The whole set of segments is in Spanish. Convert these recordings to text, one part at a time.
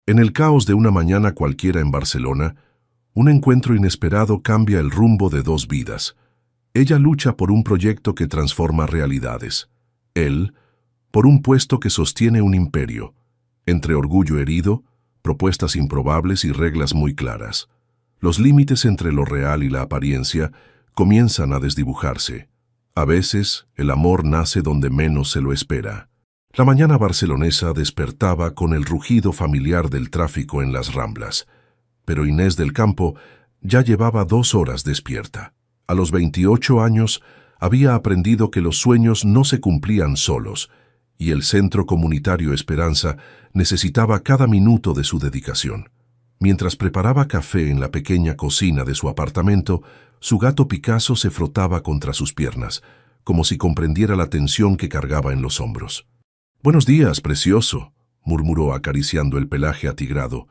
En el caos de una mañana cualquiera en Barcelona, un encuentro inesperado cambia el rumbo de dos vidas. Ella lucha por un proyecto que transforma realidades. Él, por un puesto que sostiene un imperio, entre orgullo herido, propuestas improbables y reglas muy claras. Los límites entre lo real y la apariencia comienzan a desdibujarse. A veces, el amor nace donde menos se lo espera. La mañana barcelonesa despertaba con el rugido familiar del tráfico en las Ramblas, pero Inés del Campo ya llevaba 2 horas despierta. A los 28 años había aprendido que los sueños no se cumplían solos, y el Centro Comunitario Esperanza necesitaba cada minuto de su dedicación. Mientras preparaba café en la pequeña cocina de su apartamento, su gato Picasso se frotaba contra sus piernas, como si comprendiera la tensión que cargaba en los hombros. «Buenos días, precioso», murmuró acariciando el pelaje atigrado.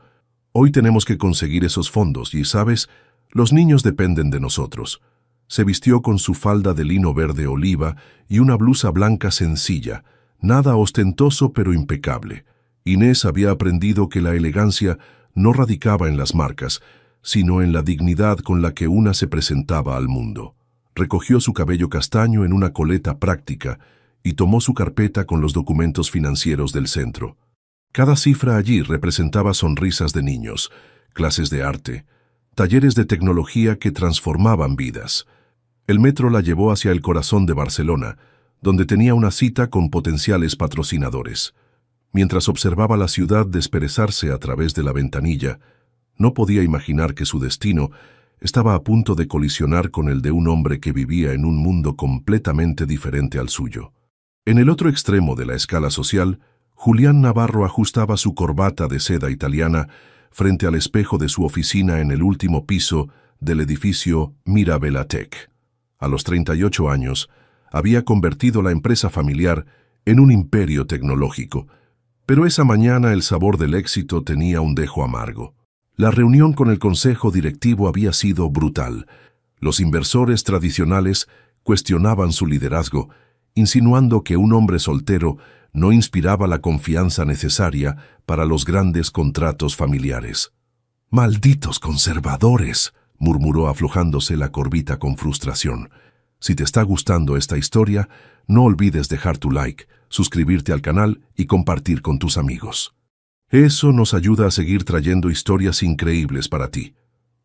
«Hoy tenemos que conseguir esos fondos y, ¿sabes? Los niños dependen de nosotros». Se vistió con su falda de lino verde oliva y una blusa blanca sencilla, nada ostentoso pero impecable. Inés había aprendido que la elegancia no radicaba en las marcas, sino en la dignidad con la que una se presentaba al mundo. Recogió su cabello castaño en una coleta práctica y tomó su carpeta con los documentos financieros del centro. Cada cifra allí representaba sonrisas de niños, clases de arte, talleres de tecnología que transformaban vidas. El metro la llevó hacia el corazón de Barcelona, donde tenía una cita con potenciales patrocinadores. Mientras observaba la ciudad desperezarse a través de la ventanilla, no podía imaginar que su destino estaba a punto de colisionar con el de un hombre que vivía en un mundo completamente diferente al suyo. En el otro extremo de la escala social, Julián Navarro ajustaba su corbata de seda italiana frente al espejo de su oficina en el último piso del edificio Mirabella Tech. A los 38 años, había convertido la empresa familiar en un imperio tecnológico, pero esa mañana el sabor del éxito tenía un dejo amargo. La reunión con el consejo directivo había sido brutal. Los inversores tradicionales cuestionaban su liderazgo, insinuando que un hombre soltero no inspiraba la confianza necesaria para los grandes contratos familiares. «¡Malditos conservadores!», murmuró aflojándose la corbata con frustración. Si te está gustando esta historia, no olvides dejar tu like, suscribirte al canal y compartir con tus amigos. Eso nos ayuda a seguir trayendo historias increíbles para ti.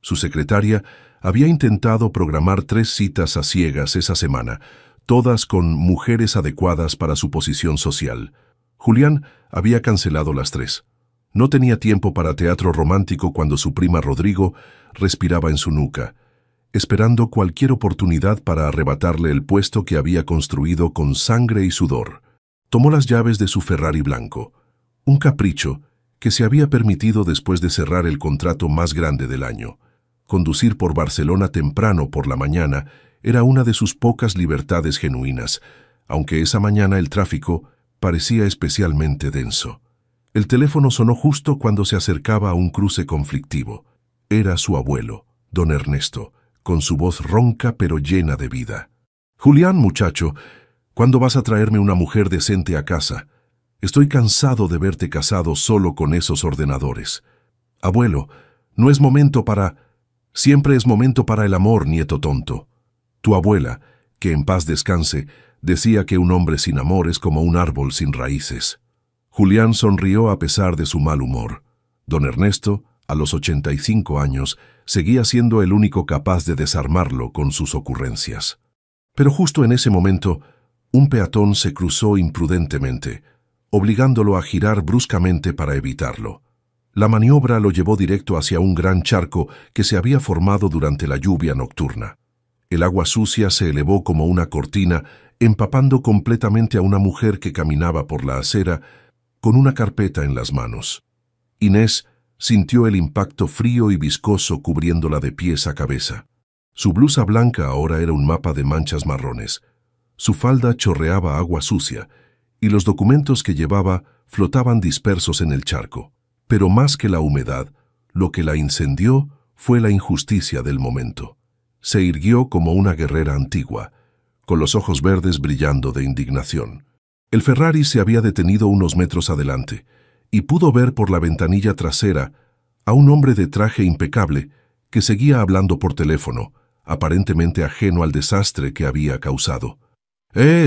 Su secretaria había intentado programar 3 citas a ciegas esa semana, todas con mujeres adecuadas para su posición social. Julián había cancelado las 3. No tenía tiempo para teatro romántico cuando su prima Rodrigo respiraba en su nuca, esperando cualquier oportunidad para arrebatarle el puesto que había construido con sangre y sudor. Tomó las llaves de su Ferrari blanco, un capricho que se había permitido después de cerrar el contrato más grande del año. Conducir por Barcelona temprano por la mañana era una de sus pocas libertades genuinas, aunque esa mañana el tráfico parecía especialmente denso. El teléfono sonó justo cuando se acercaba a un cruce conflictivo. Era su abuelo, don Ernesto, con su voz ronca pero llena de vida. «Julián, muchacho, ¿cuándo vas a traerme una mujer decente a casa? Estoy cansado de verte casado solo con esos ordenadores. Abuelo, no es momento para... Siempre es momento para el amor, nieto tonto. Tu abuela, que en paz descanse, decía que un hombre sin amor es como un árbol sin raíces». Julián sonrió a pesar de su mal humor. Don Ernesto, a los 85 años, seguía siendo el único capaz de desarmarlo con sus ocurrencias. Pero justo en ese momento, un peatón se cruzó imprudentemente, obligándolo a girar bruscamente para evitarlo. La maniobra lo llevó directo hacia un gran charco que se había formado durante la lluvia nocturna. El agua sucia se elevó como una cortina, empapando completamente a una mujer que caminaba por la acera con una carpeta en las manos. Inés sintió el impacto frío y viscoso cubriéndola de pies a cabeza. Su blusa blanca ahora era un mapa de manchas marrones. Su falda chorreaba agua sucia, y los documentos que llevaba flotaban dispersos en el charco. Pero más que la humedad, lo que la incendió fue la injusticia del momento. Se irguió como una guerrera antigua, con los ojos verdes brillando de indignación. El Ferrari se había detenido unos metros adelante, y pudo ver por la ventanilla trasera a un hombre de traje impecable que seguía hablando por teléfono, aparentemente ajeno al desastre que había causado.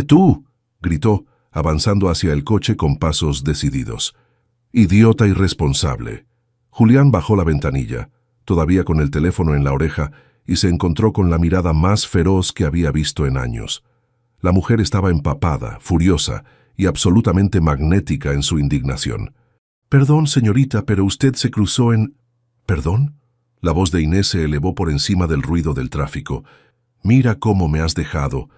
Tú! Gritó, avanzando hacia el coche con pasos decididos. Idiota irresponsable. Julián bajó la ventanilla, todavía con el teléfono en la oreja, y se encontró con la mirada más feroz que había visto en años. La mujer estaba empapada, furiosa y absolutamente magnética en su indignación. «Perdón, señorita, pero usted se cruzó en...» «¿Perdón?» La voz de Inés se elevó por encima del ruido del tráfico. «Mira cómo me has dejado.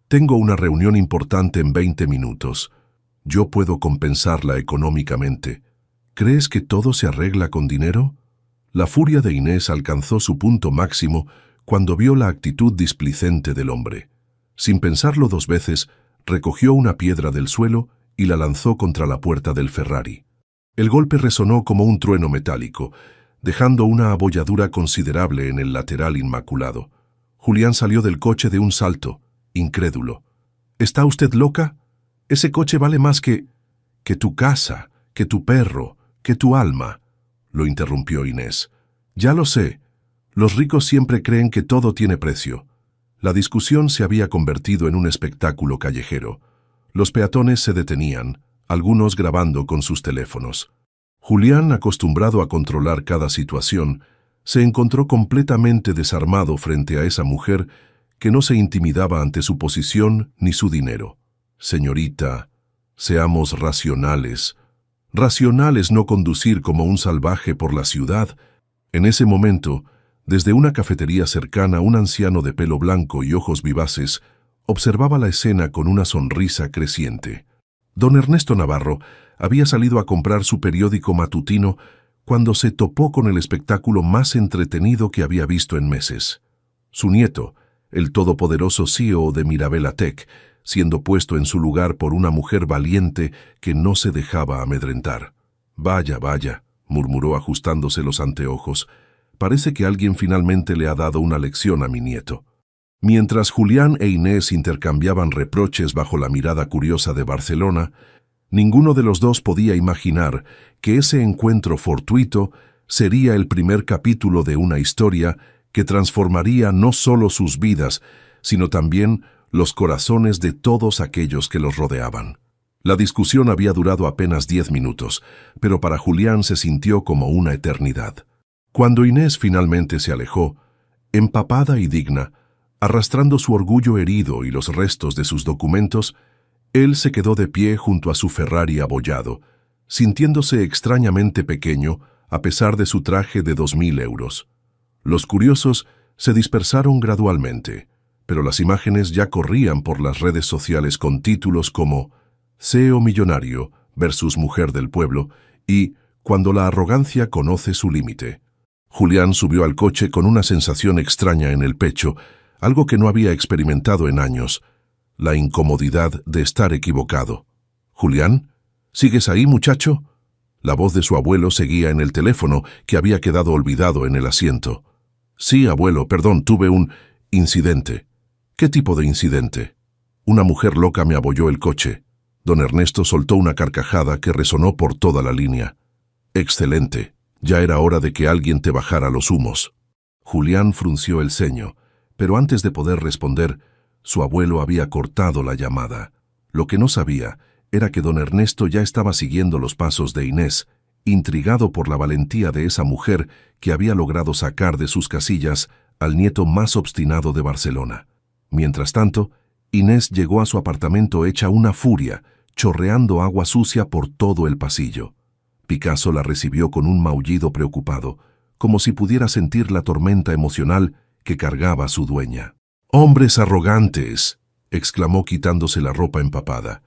Tengo una reunión importante en 20 minutos. Yo puedo compensarla económicamente. ¿Crees que todo se arregla con dinero?» La furia de Inés alcanzó su punto máximo cuando vio la actitud displicente del hombre. Sin pensarlo dos veces, recogió una piedra del suelo y la lanzó contra la puerta del Ferrari. El golpe resonó como un trueno metálico, dejando una abolladura considerable en el lateral inmaculado. Julián salió del coche de un salto, incrédulo. «¿Está usted loca? Ese coche vale más que tu casa, que tu perro, que tu alma», lo interrumpió Inés. «Ya lo sé. Los ricos siempre creen que todo tiene precio». La discusión se había convertido en un espectáculo callejero. Los peatones se detenían, algunos grabando con sus teléfonos. Julián, acostumbrado a controlar cada situación, se encontró completamente desarmado frente a esa mujer que no se intimidaba ante su posición ni su dinero. «Señorita, seamos racionales. Racional es no conducir como un salvaje por la ciudad». En ese momento, desde una cafetería cercana, un anciano de pelo blanco y ojos vivaces observaba la escena con una sonrisa creciente. Don Ernesto Navarro había salido a comprar su periódico matutino cuando se topó con el espectáculo más entretenido que había visto en meses. Su nieto, el todopoderoso CEO de Mirabella Tech, siendo puesto en su lugar por una mujer valiente que no se dejaba amedrentar. «Vaya, vaya», murmuró ajustándose los anteojos. «Parece que alguien finalmente le ha dado una lección a mi nieto». Mientras Julián e Inés intercambiaban reproches bajo la mirada curiosa de Barcelona, ninguno de los dos podía imaginar que ese encuentro fortuito sería el primer capítulo de una historia que transformaría no solo sus vidas, sino también los corazones de todos aquellos que los rodeaban. La discusión había durado apenas 10 minutos, pero para Julián se sintió como una eternidad. Cuando Inés finalmente se alejó, empapada y digna, arrastrando su orgullo herido y los restos de sus documentos, él se quedó de pie junto a su Ferrari abollado, sintiéndose extrañamente pequeño a pesar de su traje de 2.000 euros. Los curiosos se dispersaron gradualmente, pero las imágenes ya corrían por las redes sociales con títulos como «CEO millonario versus mujer del pueblo» y «Cuando la arrogancia conoce su límite». Julián subió al coche con una sensación extraña en el pecho, algo que no había experimentado en años, la incomodidad de estar equivocado. «¿Julián? ¿Sigues ahí, muchacho?» La voz de su abuelo seguía en el teléfono, que había quedado olvidado en el asiento. «Sí, abuelo, perdón, tuve un incidente». «¿Qué tipo de incidente?» «Una mujer loca me abolló el coche». Don Ernesto soltó una carcajada que resonó por toda la línea. «Excelente. Ya era hora de que alguien te bajara los humos». Julián frunció el ceño, pero antes de poder responder, su abuelo había cortado la llamada. Lo que no sabía era que don Ernesto ya estaba siguiendo los pasos de Inés, intrigado por la valentía de esa mujer que había logrado sacar de sus casillas al nieto más obstinado de Barcelona. Mientras tanto, Inés llegó a su apartamento hecha una furia, chorreando agua sucia por todo el pasillo. Picasso la recibió con un maullido preocupado, como si pudiera sentir la tormenta emocional que cargaba a su dueña. «¡Hombres arrogantes!», exclamó quitándose la ropa empapada.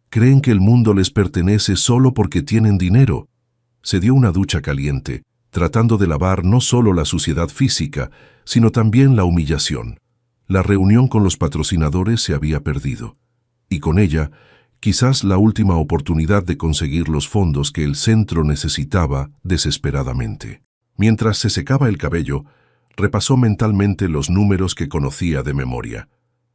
«Creen que el mundo les pertenece solo porque tienen dinero». Se dio una ducha caliente, tratando de lavar no solo la suciedad física, sino también la humillación. La reunión con los patrocinadores se había perdido, y con ella, quizás la última oportunidad de conseguir los fondos que el centro necesitaba desesperadamente. Mientras se secaba el cabello, repasó mentalmente los números que conocía de memoria.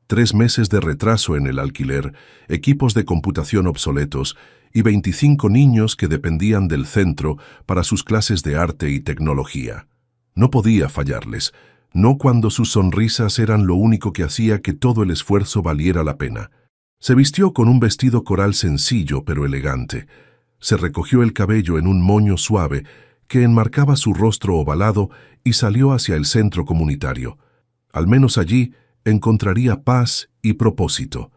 3 meses de retraso en el alquiler, equipos de computación obsoletos y 25 niños que dependían del centro para sus clases de arte y tecnología. No podía fallarles, no cuando sus sonrisas eran lo único que hacía que todo el esfuerzo valiera la pena. Se vistió con un vestido coral sencillo pero elegante. Se recogió el cabello en un moño suave que enmarcaba su rostro ovalado y salió hacia el centro comunitario. Al menos allí encontraría paz y propósito.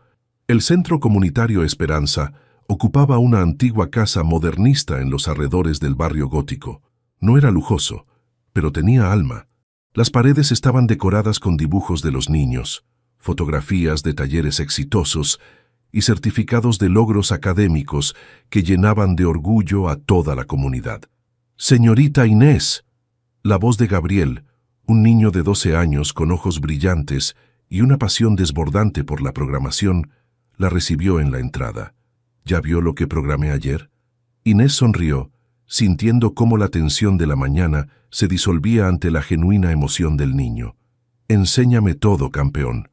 El centro comunitario Esperanza ocupaba una antigua casa modernista en los alrededores del barrio gótico. No era lujoso, pero tenía alma. Las paredes estaban decoradas con dibujos de los niños, fotografías de talleres exitosos y certificados de logros académicos que llenaban de orgullo a toda la comunidad. «Señorita Inés», la voz de Gabriel, un niño de 12 años con ojos brillantes y una pasión desbordante por la programación, la recibió en la entrada. «¿Ya vio lo que programé ayer?». Inés sonrió, sintiendo cómo la tensión de la mañana se disolvía ante la genuina emoción del niño. «Enséñame todo, campeón».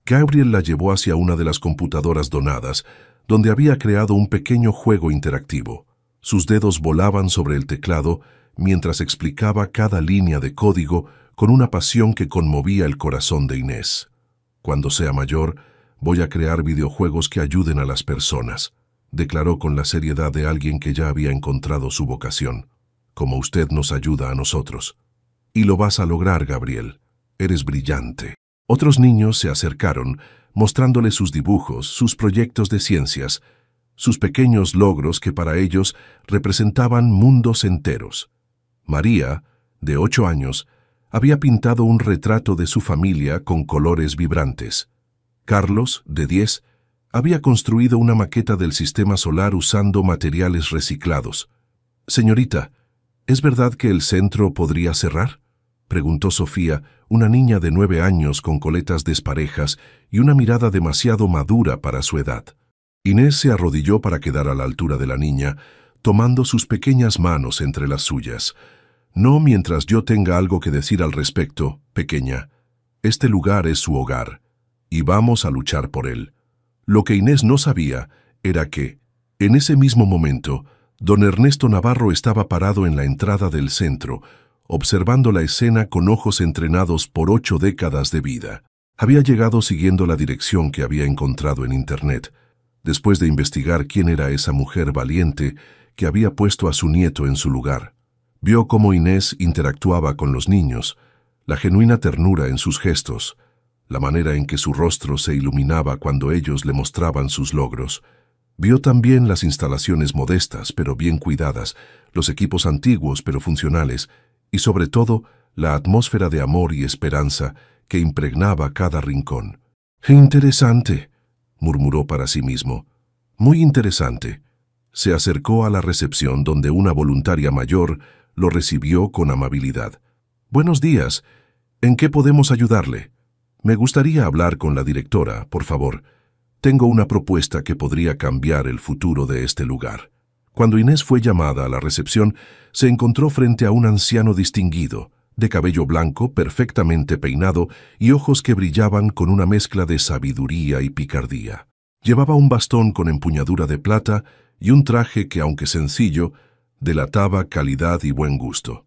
Gabriel la llevó hacia una de las computadoras donadas, donde había creado un pequeño juego interactivo. Sus dedos volaban sobre el teclado mientras explicaba cada línea de código con una pasión que conmovía el corazón de Inés. «Cuando sea mayor, voy a crear videojuegos que ayuden a las personas», declaró con la seriedad de alguien que ya había encontrado su vocación, «como usted nos ayuda a nosotros». «Y lo vas a lograr, Gabriel. Eres brillante». Otros niños se acercaron, mostrándole sus dibujos, sus proyectos de ciencias, sus pequeños logros que para ellos representaban mundos enteros. María, de 8 años, había pintado un retrato de su familia con colores vibrantes. Carlos, de 10, había construido una maqueta del sistema solar usando materiales reciclados. «Señorita, ¿es verdad que el centro podría cerrar?», preguntó Sofía, una niña de 9 años con coletas desparejas y una mirada demasiado madura para su edad. Inés se arrodilló para quedar a la altura de la niña, tomando sus pequeñas manos entre las suyas. «No mientras yo tenga algo que decir al respecto, pequeña. Este lugar es su hogar, y vamos a luchar por él». Lo que Inés no sabía era que, en ese mismo momento, don Ernesto Navarro estaba parado en la entrada del centro, observando la escena con ojos entrenados por 8 décadas de vida. Había llegado siguiendo la dirección que había encontrado en Internet, después de investigar quién era esa mujer valiente que había puesto a su nieto en su lugar. Vio cómo Inés interactuaba con los niños, la genuina ternura en sus gestos, la manera en que su rostro se iluminaba cuando ellos le mostraban sus logros. Vio también las instalaciones modestas pero bien cuidadas, los equipos antiguos pero funcionales, y sobre todo la atmósfera de amor y esperanza que impregnaba cada rincón. «Interesante», murmuró para sí mismo. «Muy interesante». Se acercó a la recepción donde una voluntaria mayor lo recibió con amabilidad. «Buenos días. ¿En qué podemos ayudarle? Me gustaría hablar con la directora, por favor. Tengo una propuesta que podría cambiar el futuro de este lugar». Cuando Inés fue llamada a la recepción, se encontró frente a un anciano distinguido, de cabello blanco, perfectamente peinado y ojos que brillaban con una mezcla de sabiduría y picardía. Llevaba un bastón con empuñadura de plata y un traje que, aunque sencillo, delataba calidad y buen gusto.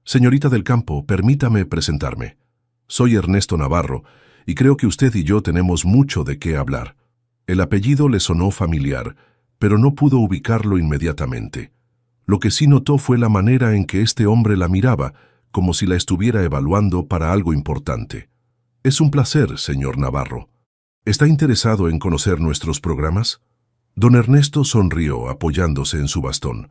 «Señorita del campo, permítame presentarme. Soy Ernesto Navarro, y creo que usted y yo tenemos mucho de qué hablar». El apellido le sonó familiar, pero no pudo ubicarlo inmediatamente. Lo que sí notó fue la manera en que este hombre la miraba, como si la estuviera evaluando para algo importante. «Es un placer, señor Navarro. ¿Está interesado en conocer nuestros programas?». Don Ernesto sonrió, apoyándose en su bastón.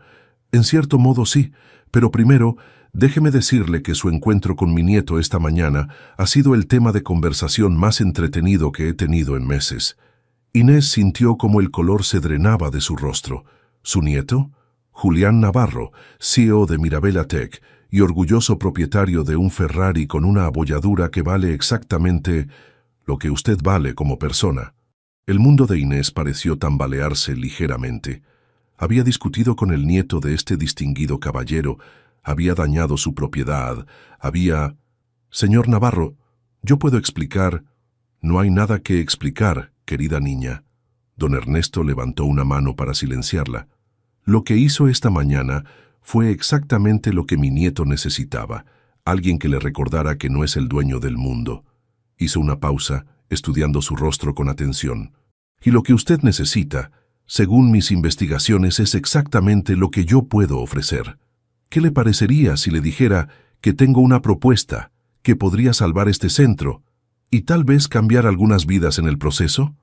«En cierto modo sí, pero primero, déjeme decirle que su encuentro con mi nieto esta mañana ha sido el tema de conversación más entretenido que he tenido en meses». Inés sintió como el color se drenaba de su rostro. ¿Su nieto? Julián Navarro, CEO de Mirabella Tech y orgulloso propietario de un Ferrari con una abolladura que vale exactamente lo que usted vale como persona. El mundo de Inés pareció tambalearse ligeramente. Había discutido con el nieto de este distinguido caballero, había dañado su propiedad, había... «Señor Navarro, yo puedo explicar...». No hay nada que explicar, querida niña. Don Ernesto levantó una mano para silenciarla. Lo que hizo esta mañana fue exactamente lo que mi nieto necesitaba, alguien que le recordara que no es el dueño del mundo. Hizo una pausa, estudiando su rostro con atención. Y lo que usted necesita, según mis investigaciones, es exactamente lo que yo puedo ofrecer. ¿Qué le parecería si le dijera que tengo una propuesta que podría salvar este centro y tal vez cambiar algunas vidas en el proceso?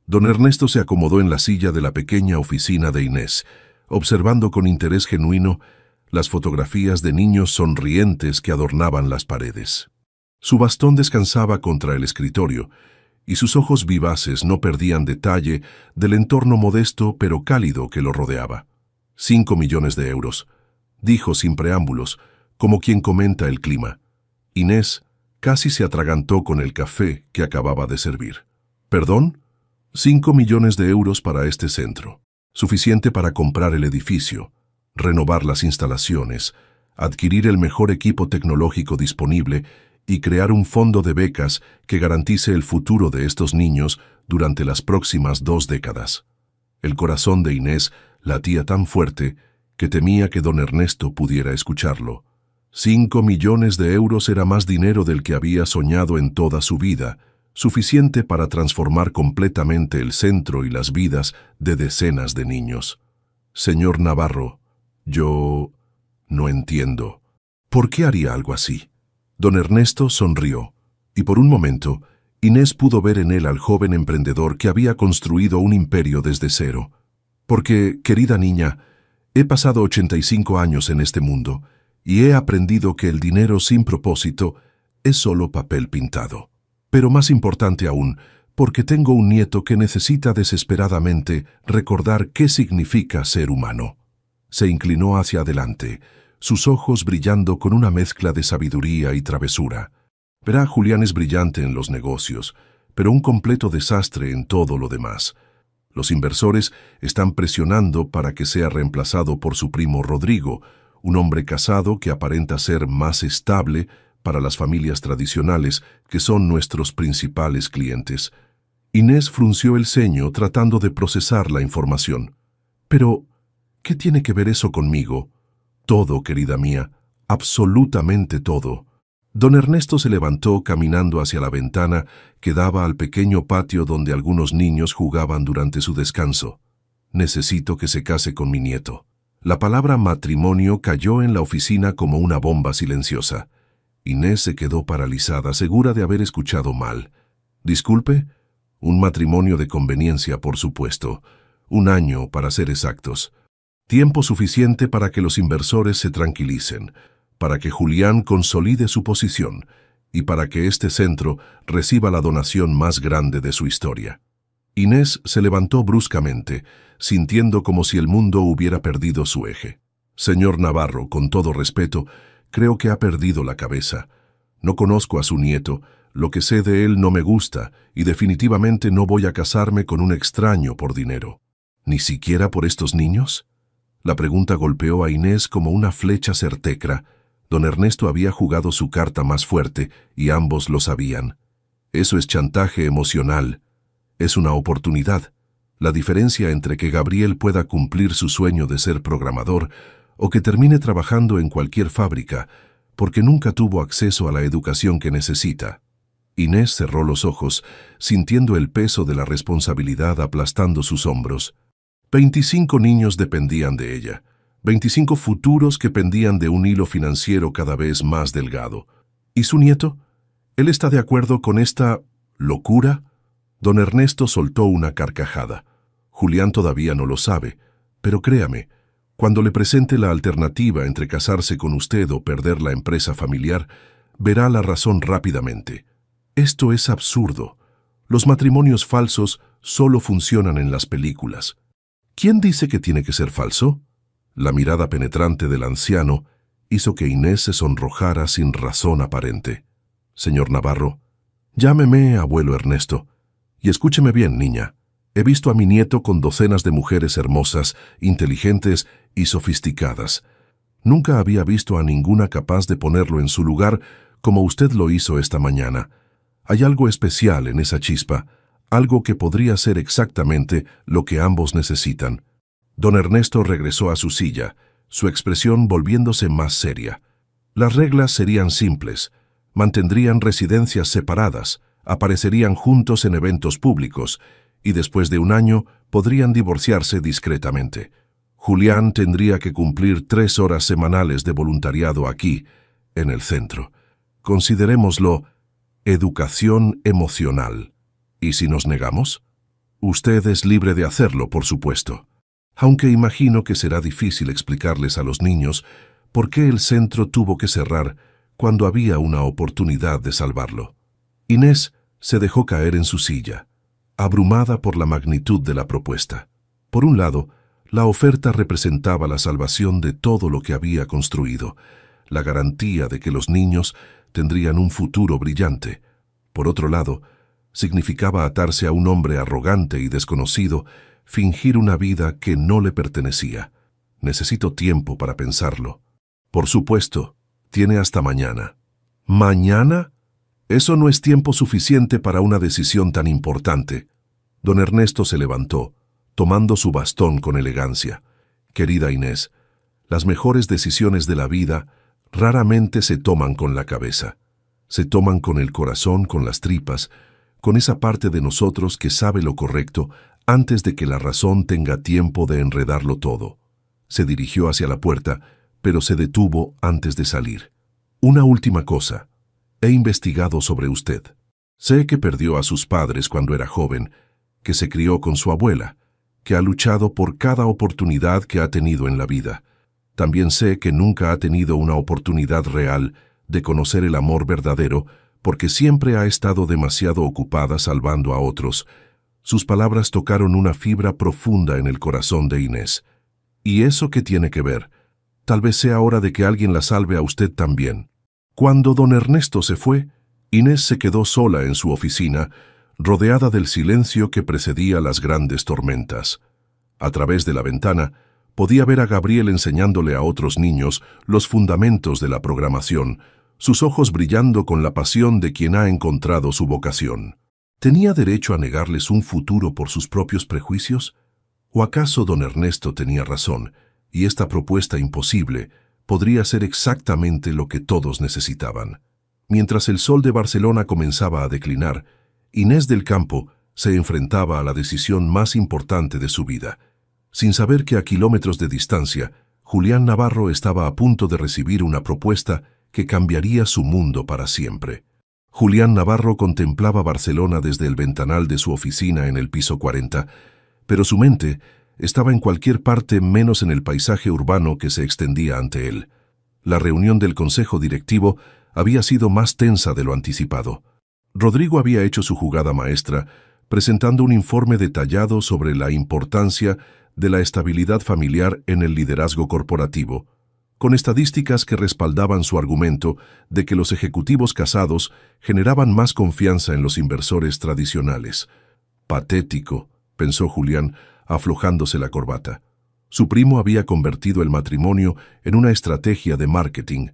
Don Ernesto se acomodó en la silla de la pequeña oficina de Inés, observando con interés genuino las fotografías de niños sonrientes que adornaban las paredes. Su bastón descansaba contra el escritorio, y sus ojos vivaces no perdían detalle del entorno modesto pero cálido que lo rodeaba. 5 millones de euros, dijo sin preámbulos, como quien comenta el clima. Inés casi se atragantó con el café que acababa de servir. ¿Perdón? 5 millones de euros para este centro. Suficiente para comprar el edificio, renovar las instalaciones, adquirir el mejor equipo tecnológico disponible y crear un fondo de becas que garantice el futuro de estos niños durante las próximas 2 décadas. El corazón de Inés latía tan fuerte que temía que don Ernesto pudiera escucharlo. 5 millones de euros era más dinero del que había soñado en toda su vida, suficiente para transformar completamente el centro y las vidas de decenas de niños. Señor Navarro, yo no entiendo. ¿Por qué haría algo así? Don Ernesto sonrió, y por un momento, Inés pudo ver en él al joven emprendedor que había construido un imperio desde cero. Porque, querida niña, he pasado 85 años en este mundo, y he aprendido que el dinero sin propósito es solo papel pintado. Pero más importante aún, porque tengo un nieto que necesita desesperadamente recordar qué significa ser humano. Se inclinó hacia adelante, sus ojos brillando con una mezcla de sabiduría y travesura. Verá, Julián es brillante en los negocios, pero un completo desastre en todo lo demás. Los inversores están presionando para que sea reemplazado por su primo Rodrigo, un hombre casado que aparenta ser más estable para las familias tradicionales, que son nuestros principales clientes. Inés frunció el ceño tratando de procesar la información. Pero, ¿qué tiene que ver eso conmigo? Todo, querida mía, absolutamente todo. Don Ernesto se levantó caminando hacia la ventana que daba al pequeño patio donde algunos niños jugaban durante su descanso. Necesito que se case con mi nieto. La palabra matrimonio cayó en la oficina como una bomba silenciosa. Inés se quedó paralizada, segura de haber escuchado mal. Disculpe, un matrimonio de conveniencia, por supuesto. 1 año, para ser exactos. Tiempo suficiente para que los inversores se tranquilicen, para que Julián consolide su posición y para que este centro reciba la donación más grande de su historia. Inés se levantó bruscamente, sintiendo como si el mundo hubiera perdido su eje. Señor Navarro, con todo respeto, creo que ha perdido la cabeza. No conozco a su nieto, lo que sé de él no me gusta y definitivamente no voy a casarme con un extraño por dinero. ¿Ni siquiera por estos niños? La pregunta golpeó a Inés como una flecha certecra. Don Ernesto había jugado su carta más fuerte y ambos lo sabían. Eso es chantaje emocional. Es una oportunidad. La diferencia entre que Gabriel pueda cumplir su sueño de ser programador o que termine trabajando en cualquier fábrica, porque nunca tuvo acceso a la educación que necesita. Inés cerró los ojos, sintiendo el peso de la responsabilidad aplastando sus hombros. 25 niños dependían de ella, 25 futuros que pendían de un hilo financiero cada vez más delgado. ¿Y su nieto? ¿Él está de acuerdo con esta locura? Don Ernesto soltó una carcajada. Julián todavía no lo sabe, pero créame, cuando le presente la alternativa entre casarse con usted o perder la empresa familiar, verá la razón rápidamente. Esto es absurdo. Los matrimonios falsos solo funcionan en las películas. ¿Quién dice que tiene que ser falso? La mirada penetrante del anciano hizo que Inés se sonrojara sin razón aparente. Señor Navarro, llámeme abuelo Ernesto. Y escúcheme bien, niña. He visto a mi nieto con docenas de mujeres hermosas, inteligentes y sofisticadas. Nunca había visto a ninguna capaz de ponerlo en su lugar como usted lo hizo esta mañana. Hay algo especial en esa chispa, algo que podría ser exactamente lo que ambos necesitan. Don Ernesto regresó a su silla, su expresión volviéndose más seria. Las reglas serían simples. Mantendrían residencias separadas, aparecerían juntos en eventos públicos, y después de un año podrían divorciarse discretamente. Julián tendría que cumplir 3 horas semanales de voluntariado aquí, en el centro. Considerémoslo educación emocional. ¿Y si nos negamos? Usted es libre de hacerlo, por supuesto. Aunque imagino que será difícil explicarles a los niños por qué el centro tuvo que cerrar cuando había una oportunidad de salvarlo. Inés se dejó caer en su silla, abrumada por la magnitud de la propuesta. Por un lado, la oferta representaba la salvación de todo lo que había construido, la garantía de que los niños tendrían un futuro brillante. Por otro lado, significaba atarse a un hombre arrogante y desconocido, fingir una vida que no le pertenecía. Necesito tiempo para pensarlo. Por supuesto, tiene hasta mañana. ¿Mañana? Eso no es tiempo suficiente para una decisión tan importante. Don Ernesto se levantó, tomando su bastón con elegancia. Querida Inés, las mejores decisiones de la vida raramente se toman con la cabeza. Se toman con el corazón, con las tripas, con esa parte de nosotros que sabe lo correcto antes de que la razón tenga tiempo de enredarlo todo. Se dirigió hacia la puerta, pero se detuvo antes de salir. Una última cosa. He investigado sobre usted. Sé que perdió a sus padres cuando era joven, que se crió con su abuela, que ha luchado por cada oportunidad que ha tenido en la vida. También sé que nunca ha tenido una oportunidad real de conocer el amor verdadero porque siempre ha estado demasiado ocupada salvando a otros. Sus palabras tocaron una fibra profunda en el corazón de Inés. ¿Y eso qué tiene que ver? Tal vez sea hora de que alguien la salve a usted también. Cuando don Ernesto se fue, Inés se quedó sola en su oficina, rodeada del silencio que precedía las grandes tormentas. A través de la ventana, podía ver a Gabriel enseñándole a otros niños los fundamentos de la programación, sus ojos brillando con la pasión de quien ha encontrado su vocación. ¿Tenía derecho a negarles un futuro por sus propios prejuicios? ¿O acaso don Ernesto tenía razón, y esta propuesta imposible podría ser exactamente lo que todos necesitaban? Mientras el sol de Barcelona comenzaba a declinar, Inés del Campo se enfrentaba a la decisión más importante de su vida. Sin saber que a kilómetros de distancia, Julián Navarro estaba a punto de recibir una propuesta que cambiaría su mundo para siempre. Julián Navarro contemplaba Barcelona desde el ventanal de su oficina en el piso 40, pero su mente estaba en cualquier parte menos en el paisaje urbano que se extendía ante él. La reunión del consejo directivo había sido más tensa de lo anticipado. Rodrigo había hecho su jugada maestra, presentando un informe detallado sobre la importancia de la estabilidad familiar en el liderazgo corporativo, con estadísticas que respaldaban su argumento de que los ejecutivos casados generaban más confianza en los inversores tradicionales. Patético, pensó Julián, aflojándose la corbata. Su primo había convertido el matrimonio en una estrategia de marketing.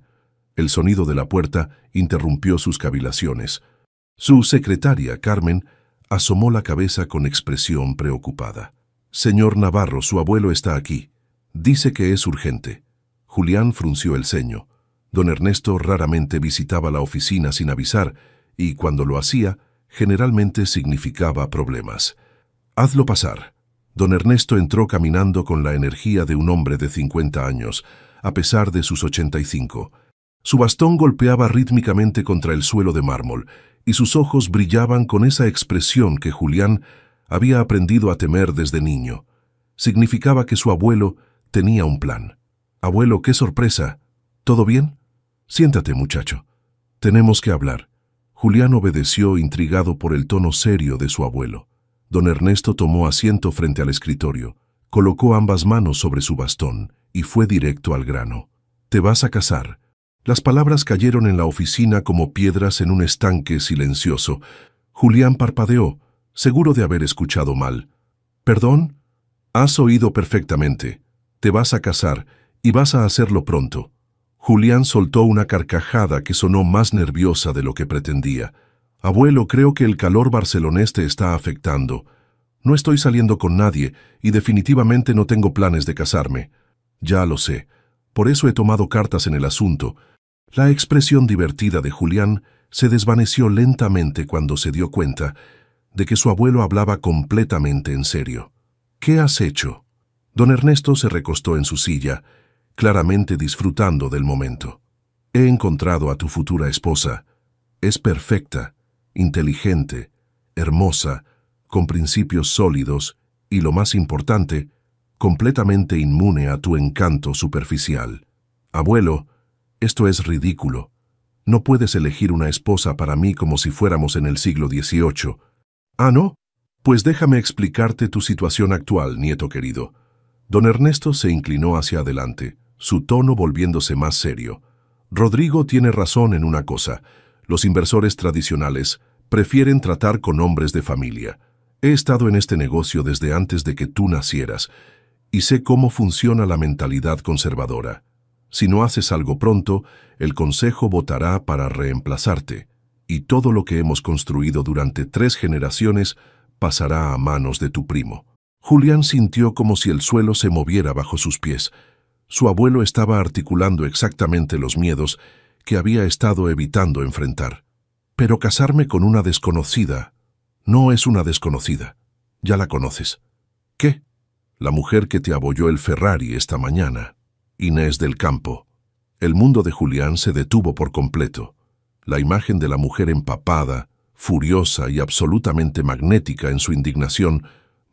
El sonido de la puerta interrumpió sus cavilaciones. Su secretaria, Carmen, asomó la cabeza con expresión preocupada. «Señor Navarro, su abuelo está aquí. Dice que es urgente». Julián frunció el ceño. Don Ernesto raramente visitaba la oficina sin avisar, y cuando lo hacía, generalmente significaba problemas. «Hazlo pasar». Don Ernesto entró caminando con la energía de un hombre de 50 años, a pesar de sus 85. Su bastón golpeaba rítmicamente contra el suelo de mármol, y sus ojos brillaban con esa expresión que Julián había aprendido a temer desde niño. Significaba que su abuelo tenía un plan. «Abuelo, qué sorpresa. ¿Todo bien? Siéntate, muchacho. Tenemos que hablar». Julián obedeció, intrigado por el tono serio de su abuelo. Don Ernesto tomó asiento frente al escritorio, colocó ambas manos sobre su bastón y fue directo al grano. «Te vas a casar». Las palabras cayeron en la oficina como piedras en un estanque silencioso. Julián parpadeó, seguro de haber escuchado mal. «¿Perdón?» «Has oído perfectamente. Te vas a casar y vas a hacerlo pronto». Julián soltó una carcajada que sonó más nerviosa de lo que pretendía. Abuelo, creo que el calor barcelonés te está afectando. No estoy saliendo con nadie y definitivamente no tengo planes de casarme. Ya lo sé. Por eso he tomado cartas en el asunto. La expresión divertida de Julián se desvaneció lentamente cuando se dio cuenta de que su abuelo hablaba completamente en serio. ¿Qué has hecho? Don Ernesto se recostó en su silla, claramente disfrutando del momento. He encontrado a tu futura esposa. Es perfecta, inteligente, hermosa, con principios sólidos y, lo más importante, completamente inmune a tu encanto superficial. Abuelo, esto es ridículo. No puedes elegir una esposa para mí como si fuéramos en el siglo XVIII. ¿Ah, no? Pues déjame explicarte tu situación actual, nieto querido. Don Ernesto se inclinó hacia adelante, su tono volviéndose más serio. Rodrigo tiene razón en una cosa. Los inversores tradicionales prefieren tratar con hombres de familia. He estado en este negocio desde antes de que tú nacieras y sé cómo funciona la mentalidad conservadora. Si no haces algo pronto, el consejo votará para reemplazarte, y todo lo que hemos construido durante 3 generaciones pasará a manos de tu primo. Julián sintió como si el suelo se moviera bajo sus pies. Su abuelo estaba articulando exactamente los miedos que había estado evitando enfrentar. Pero casarme con una desconocida no es una desconocida. Ya la conoces. ¿Qué? La mujer que te abolló el Ferrari esta mañana. Inés del Campo. El mundo de Julián se detuvo por completo. La imagen de la mujer empapada, furiosa y absolutamente magnética en su indignación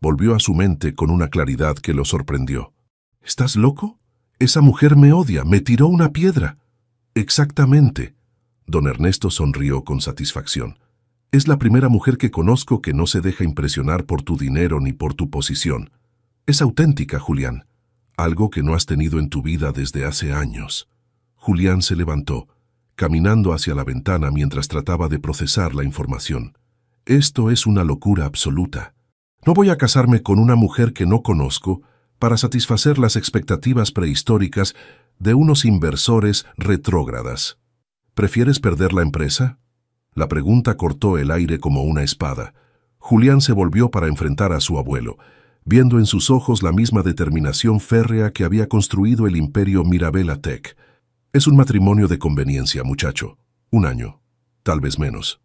volvió a su mente con una claridad que lo sorprendió. ¿Estás loco? Esa mujer me odia, me tiró una piedra. Exactamente. Don Ernesto sonrió con satisfacción. Es la primera mujer que conozco que no se deja impresionar por tu dinero ni por tu posición. Es auténtica, Julián. Algo que no has tenido en tu vida desde hace años. Julián se levantó, caminando hacia la ventana mientras trataba de procesar la información. Esto es una locura absoluta. No voy a casarme con una mujer que no conozco para satisfacer las expectativas prehistóricas de unos inversores retrógradas. ¿Prefieres perder la empresa? La pregunta cortó el aire como una espada. Julián se volvió para enfrentar a su abuelo, viendo en sus ojos la misma determinación férrea que había construido el imperio Mirabella Tech. Es un matrimonio de conveniencia, muchacho. 1 año, tal vez menos.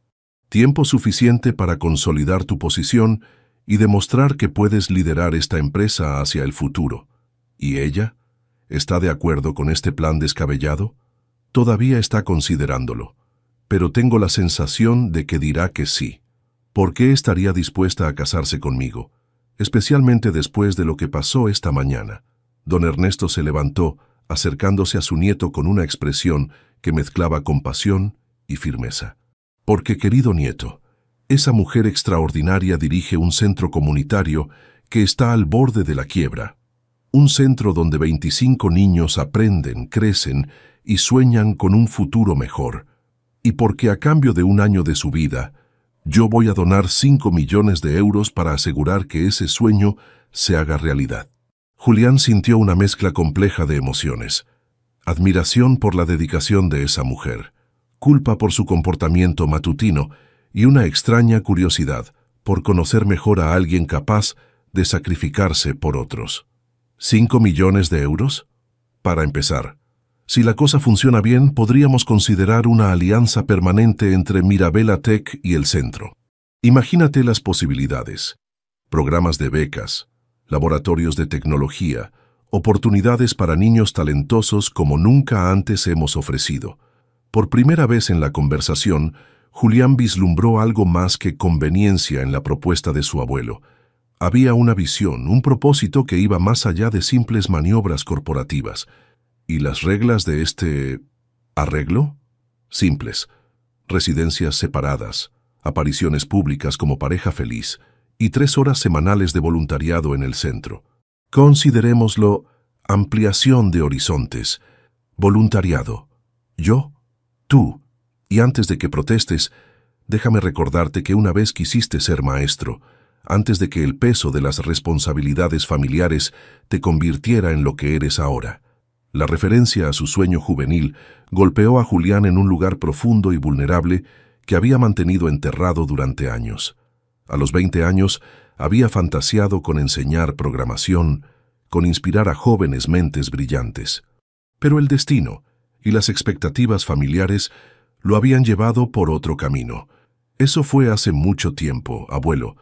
Tiempo suficiente para consolidar tu posición y demostrar que puedes liderar esta empresa hacia el futuro. ¿Y ella? ¿Está de acuerdo con este plan descabellado? Todavía está considerándolo, pero tengo la sensación de que dirá que sí. ¿Por qué estaría dispuesta a casarse conmigo? Especialmente después de lo que pasó esta mañana. Don Ernesto se levantó, acercándose a su nieto con una expresión que mezclaba compasión y firmeza. Porque, querido nieto, esa mujer extraordinaria dirige un centro comunitario que está al borde de la quiebra. Un centro donde 25 niños aprenden, crecen y sueñan con un futuro mejor. Y porque a cambio de 1 año de su vida, yo voy a donar 5 millones de euros para asegurar que ese sueño se haga realidad. Julián sintió una mezcla compleja de emociones. Admiración por la dedicación de esa mujer, culpa por su comportamiento matutino y una extraña curiosidad por conocer mejor a alguien capaz de sacrificarse por otros. ¿5 millones de euros? Para empezar, si la cosa funciona bien, podríamos considerar una alianza permanente entre Mirabella Tech y el centro. Imagínate las posibilidades. Programas de becas, laboratorios de tecnología, oportunidades para niños talentosos como nunca antes hemos ofrecido. Por primera vez en la conversación, Julián vislumbró algo más que conveniencia en la propuesta de su abuelo. Había una visión, un propósito que iba más allá de simples maniobras corporativas. ¿Y las reglas de este arreglo? Simples. Residencias separadas, apariciones públicas como pareja feliz y 3 horas semanales de voluntariado en el centro. Considerémoslo ampliación de horizontes. Voluntariado. Yo, tú, y antes de que protestes, déjame recordarte que una vez quisiste ser maestro, antes de que el peso de las responsabilidades familiares te convirtiera en lo que eres ahora. La referencia a su sueño juvenil golpeó a Julián en un lugar profundo y vulnerable que había mantenido enterrado durante años. A los 20 años había fantaseado con enseñar programación, con inspirar a jóvenes mentes brillantes. Pero el destino y las expectativas familiares lo habían llevado por otro camino. Eso fue hace mucho tiempo, abuelo.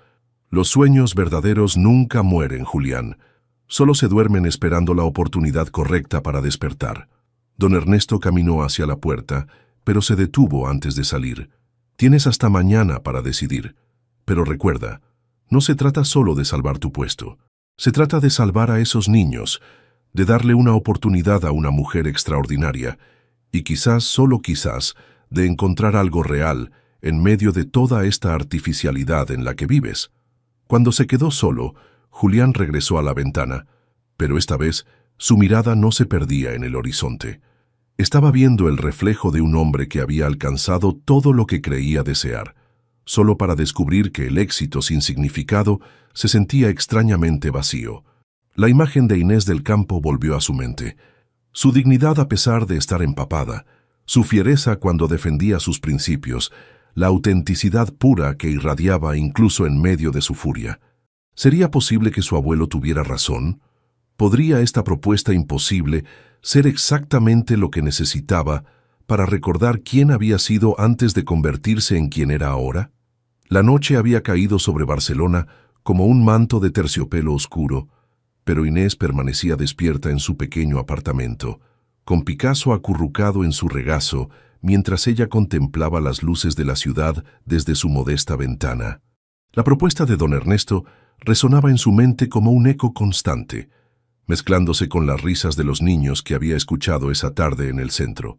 Los sueños verdaderos nunca mueren, Julián. Solo se duermen esperando la oportunidad correcta para despertar. Don Ernesto caminó hacia la puerta, pero se detuvo antes de salir. Tienes hasta mañana para decidir. Pero recuerda, no se trata solo de salvar tu puesto. Se trata de salvar a esos niños, de darle una oportunidad a una mujer extraordinaria, y quizás, solo quizás, de encontrar algo real en medio de toda esta artificialidad en la que vives. Cuando se quedó solo, Julián regresó a la ventana, pero esta vez su mirada no se perdía en el horizonte. Estaba viendo el reflejo de un hombre que había alcanzado todo lo que creía desear, solo para descubrir que el éxito sin significado se sentía extrañamente vacío. La imagen de Inés del Campo volvió a su mente. Su dignidad a pesar de estar empapada, su fiereza cuando defendía sus principios, la autenticidad pura que irradiaba incluso en medio de su furia. ¿Sería posible que su abuelo tuviera razón? ¿Podría esta propuesta imposible ser exactamente lo que necesitaba para recordar quién había sido antes de convertirse en quien era ahora? La noche había caído sobre Barcelona como un manto de terciopelo oscuro, pero Inés permanecía despierta en su pequeño apartamento, con Picasso acurrucado en su regazo, mientras ella contemplaba las luces de la ciudad desde su modesta ventana. La propuesta de don Ernesto resonaba en su mente como un eco constante, mezclándose con las risas de los niños que había escuchado esa tarde en el centro.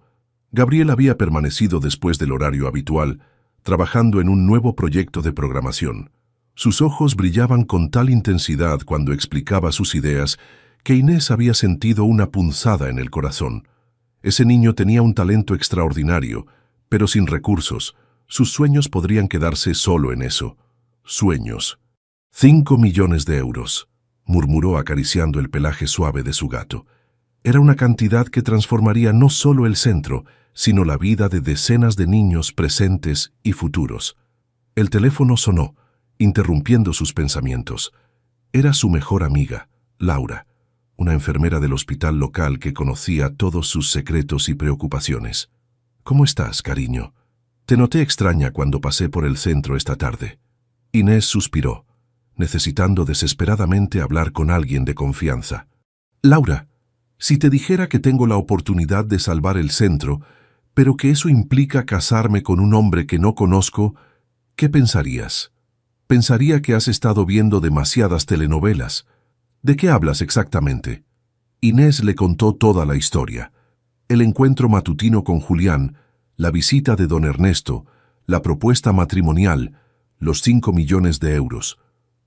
Gabriel había permanecido después del horario habitual, trabajando en un nuevo proyecto de programación. Sus ojos brillaban con tal intensidad cuando explicaba sus ideas que Inés había sentido una punzada en el corazón. Ese niño tenía un talento extraordinario, pero sin recursos. Sus sueños podrían quedarse solo en eso. Sueños. 5 millones de euros, murmuró acariciando el pelaje suave de su gato. Era una cantidad que transformaría no solo el centro, sino la vida de decenas de niños presentes y futuros. El teléfono sonó, interrumpiendo sus pensamientos. Era su mejor amiga, Laura, una enfermera del hospital local que conocía todos sus secretos y preocupaciones. «¿Cómo estás, cariño? Te noté extraña cuando pasé por el centro esta tarde». Inés suspiró, necesitando desesperadamente hablar con alguien de confianza. «Laura, si te dijera que tengo la oportunidad de salvar el centro, pero que eso implica casarme con un hombre que no conozco, ¿qué pensarías? Pensaría que has estado viendo demasiadas telenovelas. ¿De qué hablas exactamente?» Inés le contó toda la historia. El encuentro matutino con Julián, la visita de don Ernesto, la propuesta matrimonial, los 5 millones de euros.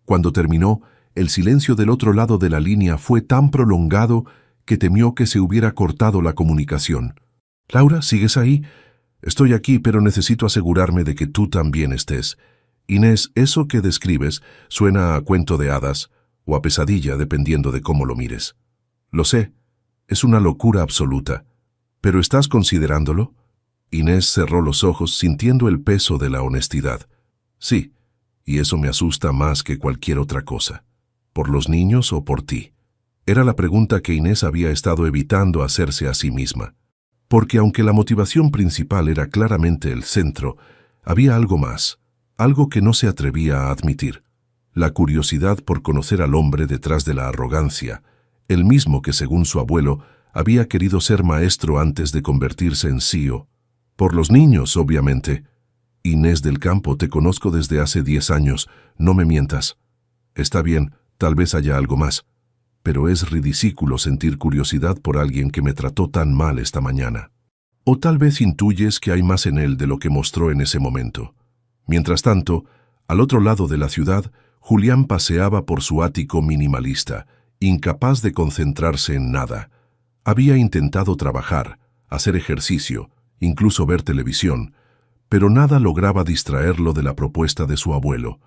Cuando terminó, el silencio del otro lado de la línea fue tan prolongado que temió que se hubiera cortado la comunicación. «Laura, ¿sigues ahí? Estoy aquí, pero necesito asegurarme de que tú también estés. Inés, eso que describes suena a cuento de hadas o a pesadilla, dependiendo de cómo lo mires. Lo sé, es una locura absoluta. ¿Pero estás considerándolo?» Inés cerró los ojos sintiendo el peso de la honestidad. «Sí, y eso me asusta más que cualquier otra cosa. ¿Por los niños o por ti?» Era la pregunta que Inés había estado evitando hacerse a sí misma. Porque aunque la motivación principal era claramente el centro, había algo más, algo que no se atrevía a admitir. La curiosidad por conocer al hombre detrás de la arrogancia, el mismo que, según su abuelo, había querido ser maestro antes de convertirse en CEO. Por los niños, obviamente. «Inés del Campo, te conozco desde hace 10 años, no me mientas». «Está bien, tal vez haya algo más. Pero es ridículo sentir curiosidad por alguien que me trató tan mal esta mañana. O tal vez intuyes que hay más en él de lo que mostró en ese momento». Mientras tanto, al otro lado de la ciudad, Julián paseaba por su ático minimalista, incapaz de concentrarse en nada. Había intentado trabajar, hacer ejercicio, incluso ver televisión, pero nada lograba distraerlo de la propuesta de su abuelo.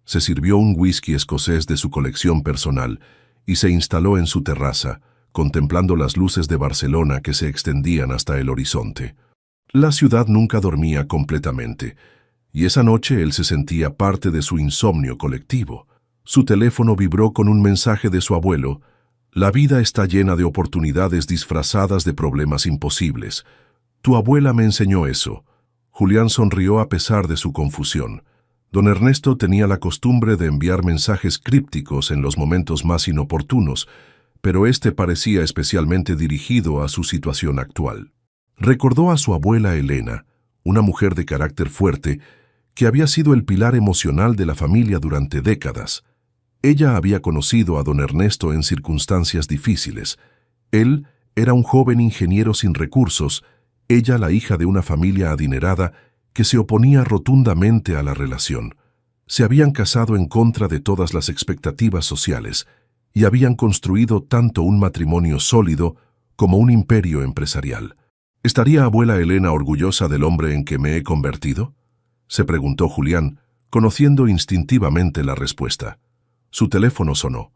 Se sirvió un whisky escocés de su colección personal y se instaló en su terraza, contemplando las luces de Barcelona que se extendían hasta el horizonte. La ciudad nunca dormía completamente, y esa noche él se sentía parte de su insomnio colectivo. Su teléfono vibró con un mensaje de su abuelo. La vida está llena de oportunidades disfrazadas de problemas imposibles. Tu abuela me enseñó eso. Julián sonrió a pesar de su confusión. Don Ernesto tenía la costumbre de enviar mensajes crípticos en los momentos más inoportunos, pero este parecía especialmente dirigido a su situación actual. Recordó a su abuela Elena, una mujer de carácter fuerte, que había sido el pilar emocional de la familia durante décadas. Ella había conocido a don Ernesto en circunstancias difíciles. Él era un joven ingeniero sin recursos, ella la hija de una familia adinerada que se oponía rotundamente a la relación. Se habían casado en contra de todas las expectativas sociales y habían construido tanto un matrimonio sólido como un imperio empresarial. ¿Estaría abuela Elena orgullosa del hombre en que me he convertido?, se preguntó Julián, conociendo instintivamente la respuesta. Su teléfono sonó.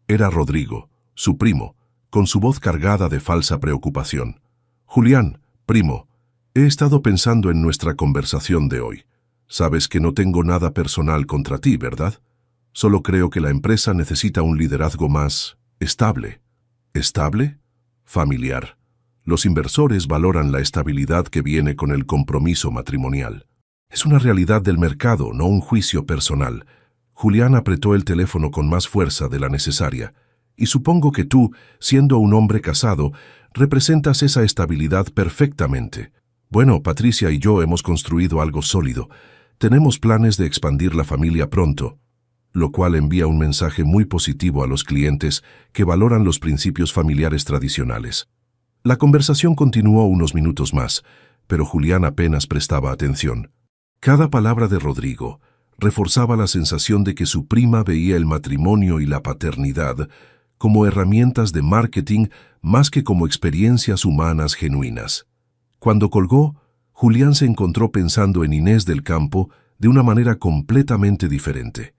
Era Rodrigo, su primo, con su voz cargada de falsa preocupación. Julián, primo, he estado pensando en nuestra conversación de hoy. Sabes que no tengo nada personal contra ti, ¿verdad? Solo creo que la empresa necesita un liderazgo más estable. ¿Estable? Familiar. Los inversores valoran la estabilidad que viene con el compromiso matrimonial. Es una realidad del mercado, no un juicio personal. Julián apretó el teléfono con más fuerza de la necesaria. Y supongo que tú, siendo un hombre casado, representas esa estabilidad perfectamente. Bueno, Patricia y yo hemos construido algo sólido. Tenemos planes de expandir la familia pronto, lo cual envía un mensaje muy positivo a los clientes que valoran los principios familiares tradicionales. La conversación continuó unos minutos más, pero Julián apenas prestaba atención. Cada palabra de Rodrigo reforzaba la sensación de que su prima veía el matrimonio y la paternidad como herramientas de marketing más que como experiencias humanas genuinas. Cuando colgó, Julián se encontró pensando en Inés del Campo de una manera completamente diferente.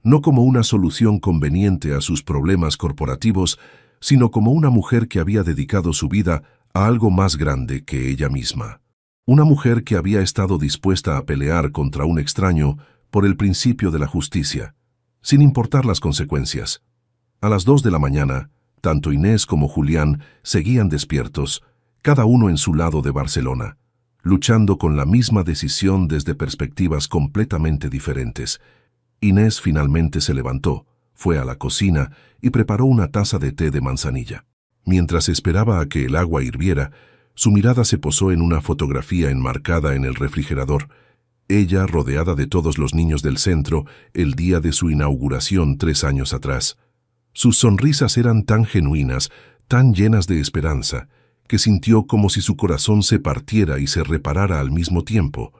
No como una solución conveniente a sus problemas corporativos, sino como una mujer que había dedicado su vida a algo más grande que ella misma. Una mujer que había estado dispuesta a pelear contra un extraño por el principio de la justicia, sin importar las consecuencias. A las 2 de la mañana, tanto Inés como Julián seguían despiertos, cada uno en su lado de Barcelona, luchando con la misma decisión desde perspectivas completamente diferentes. Inés finalmente se levantó, fue a la cocina y preparó una taza de té de manzanilla. Mientras esperaba a que el agua hirviera, su mirada se posó en una fotografía enmarcada en el refrigerador. Ella rodeada de todos los niños del centro el día de su inauguración 3 años atrás. Sus sonrisas eran tan genuinas, tan llenas de esperanza, que sintió como si su corazón se partiera y se reparara al mismo tiempo.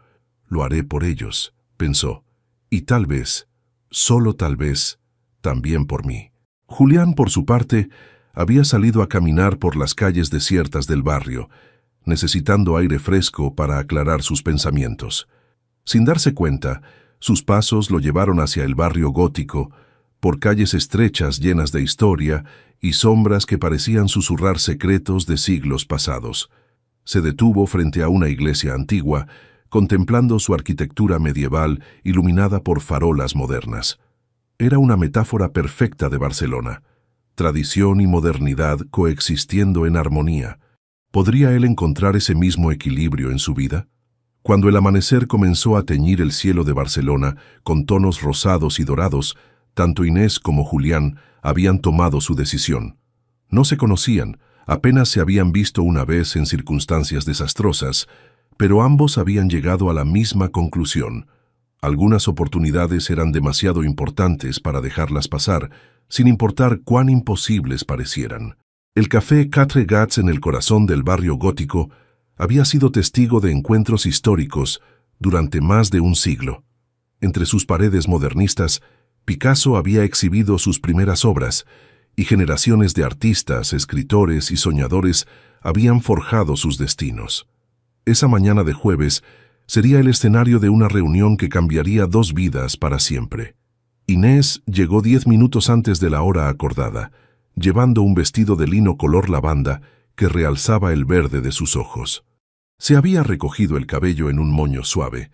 Lo haré por ellos, pensó, y tal vez, solo tal vez, también por mí. Julián, por su parte, había salido a caminar por las calles desiertas del barrio, necesitando aire fresco para aclarar sus pensamientos. Sin darse cuenta, sus pasos lo llevaron hacia el barrio gótico, por calles estrechas llenas de historia y sombras que parecían susurrar secretos de siglos pasados. Se detuvo frente a una iglesia antigua, contemplando su arquitectura medieval iluminada por farolas modernas. Era una metáfora perfecta de Barcelona. Tradición y modernidad coexistiendo en armonía. ¿Podría él encontrar ese mismo equilibrio en su vida? Cuando el amanecer comenzó a teñir el cielo de Barcelona con tonos rosados y dorados, tanto Inés como Julián habían tomado su decisión. No se conocían, apenas se habían visto una vez en circunstancias desastrosas, pero ambos habían llegado a la misma conclusión. Algunas oportunidades eran demasiado importantes para dejarlas pasar, sin importar cuán imposibles parecieran. El café Quatre Gats en el corazón del barrio gótico había sido testigo de encuentros históricos durante más de un siglo. Entre sus paredes modernistas, Picasso había exhibido sus primeras obras, y generaciones de artistas, escritores y soñadores habían forjado sus destinos. Esa mañana de jueves sería el escenario de una reunión que cambiaría 2 vidas para siempre. Inés llegó 10 minutos antes de la hora acordada, llevando un vestido de lino color lavanda que realzaba el verde de sus ojos. Se había recogido el cabello en un moño suave,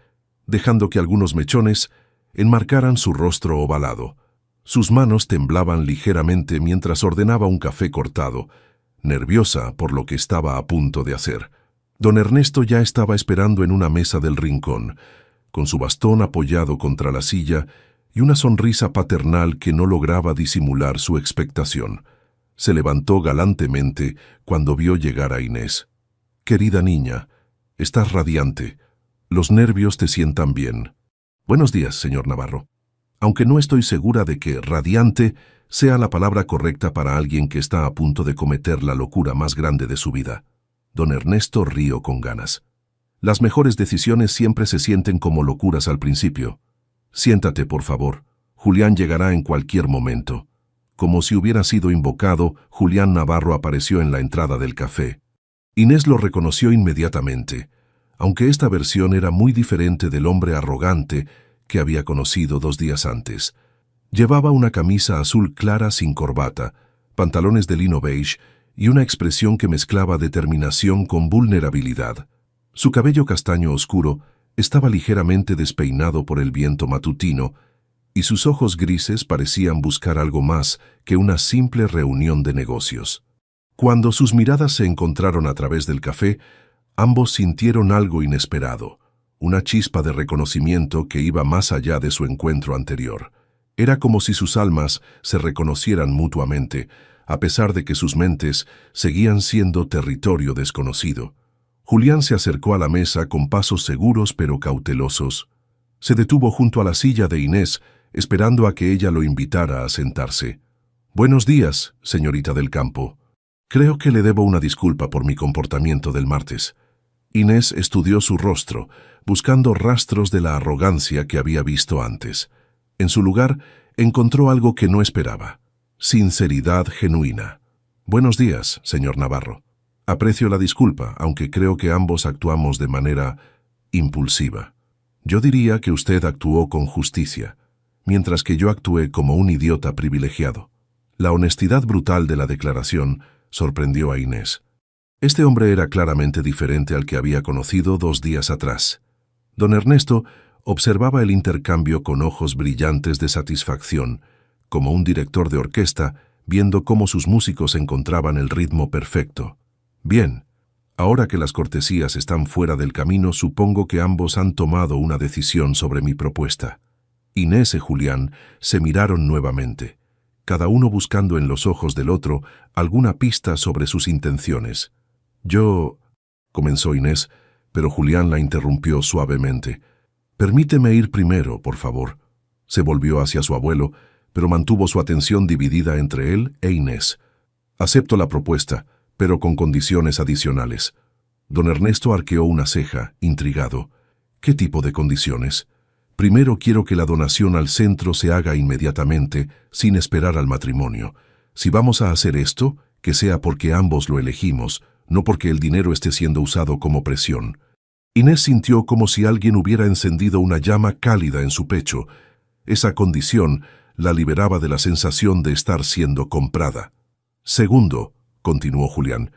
dejando que algunos mechones enmarcaran su rostro ovalado. Sus manos temblaban ligeramente mientras ordenaba un café cortado, nerviosa por lo que estaba a punto de hacer. Don Ernesto ya estaba esperando en una mesa del rincón, con su bastón apoyado contra la silla y una sonrisa paternal que no lograba disimular su expectación. Se levantó galantemente cuando vio llegar a Inés. «Querida niña, estás radiante. Los nervios te sientan bien». «Buenos días, señor Navarro». Aunque no estoy segura de que radiante sea la palabra correcta para alguien que está a punto de cometer la locura más grande de su vida. Don Ernesto rió con ganas. Las mejores decisiones siempre se sienten como locuras al principio. Siéntate, por favor. Julián llegará en cualquier momento. Como si hubiera sido invocado, Julián Navarro apareció en la entrada del café. Inés lo reconoció inmediatamente, aunque esta versión era muy diferente del hombre arrogante que había conocido 2 días antes. Llevaba una camisa azul clara sin corbata, pantalones de lino beige y una expresión que mezclaba determinación con vulnerabilidad. Su cabello castaño oscuro estaba ligeramente despeinado por el viento matutino y sus ojos grises parecían buscar algo más que una simple reunión de negocios. Cuando sus miradas se encontraron a través del café, ambos sintieron algo inesperado, una chispa de reconocimiento que iba más allá de su encuentro anterior. Era como si sus almas se reconocieran mutuamente, a pesar de que sus mentes seguían siendo territorio desconocido. Julián se acercó a la mesa con pasos seguros pero cautelosos. Se detuvo junto a la silla de Inés, esperando a que ella lo invitara a sentarse. «Buenos días, señorita del campo. Creo que le debo una disculpa por mi comportamiento del martes». Inés estudió su rostro, buscando rastros de la arrogancia que había visto antes. En su lugar, encontró algo que no esperaba: sinceridad genuina. «Buenos días, señor Navarro. Aprecio la disculpa, aunque creo que ambos actuamos de manera impulsiva. Yo diría que usted actuó con justicia, mientras que yo actué como un idiota privilegiado». La honestidad brutal de la declaración sorprendió a Inés. Este hombre era claramente diferente al que había conocido 2 días atrás. Don Ernesto observaba el intercambio con ojos brillantes de satisfacción, como un director de orquesta viendo cómo sus músicos encontraban el ritmo perfecto. «Bien, ahora que las cortesías están fuera del camino, supongo que ambos han tomado una decisión sobre mi propuesta». Inés y Julián se miraron nuevamente, cada uno buscando en los ojos del otro alguna pista sobre sus intenciones. «Yo», comenzó Inés, pero Julián la interrumpió suavemente. «Permíteme ir primero, por favor». Se volvió hacia su abuelo, pero mantuvo su atención dividida entre él e Inés. «Acepto la propuesta, pero con condiciones adicionales». Don Ernesto arqueó una ceja, intrigado. «¿Qué tipo de condiciones?» «Primero quiero que la donación al centro se haga inmediatamente, sin esperar al matrimonio. Si vamos a hacer esto, que sea porque ambos lo elegimos, no porque el dinero esté siendo usado como presión». Inés sintió como si alguien hubiera encendido una llama cálida en su pecho. Esa condición la liberaba de la sensación de estar siendo comprada. «Segundo», continuó Julián,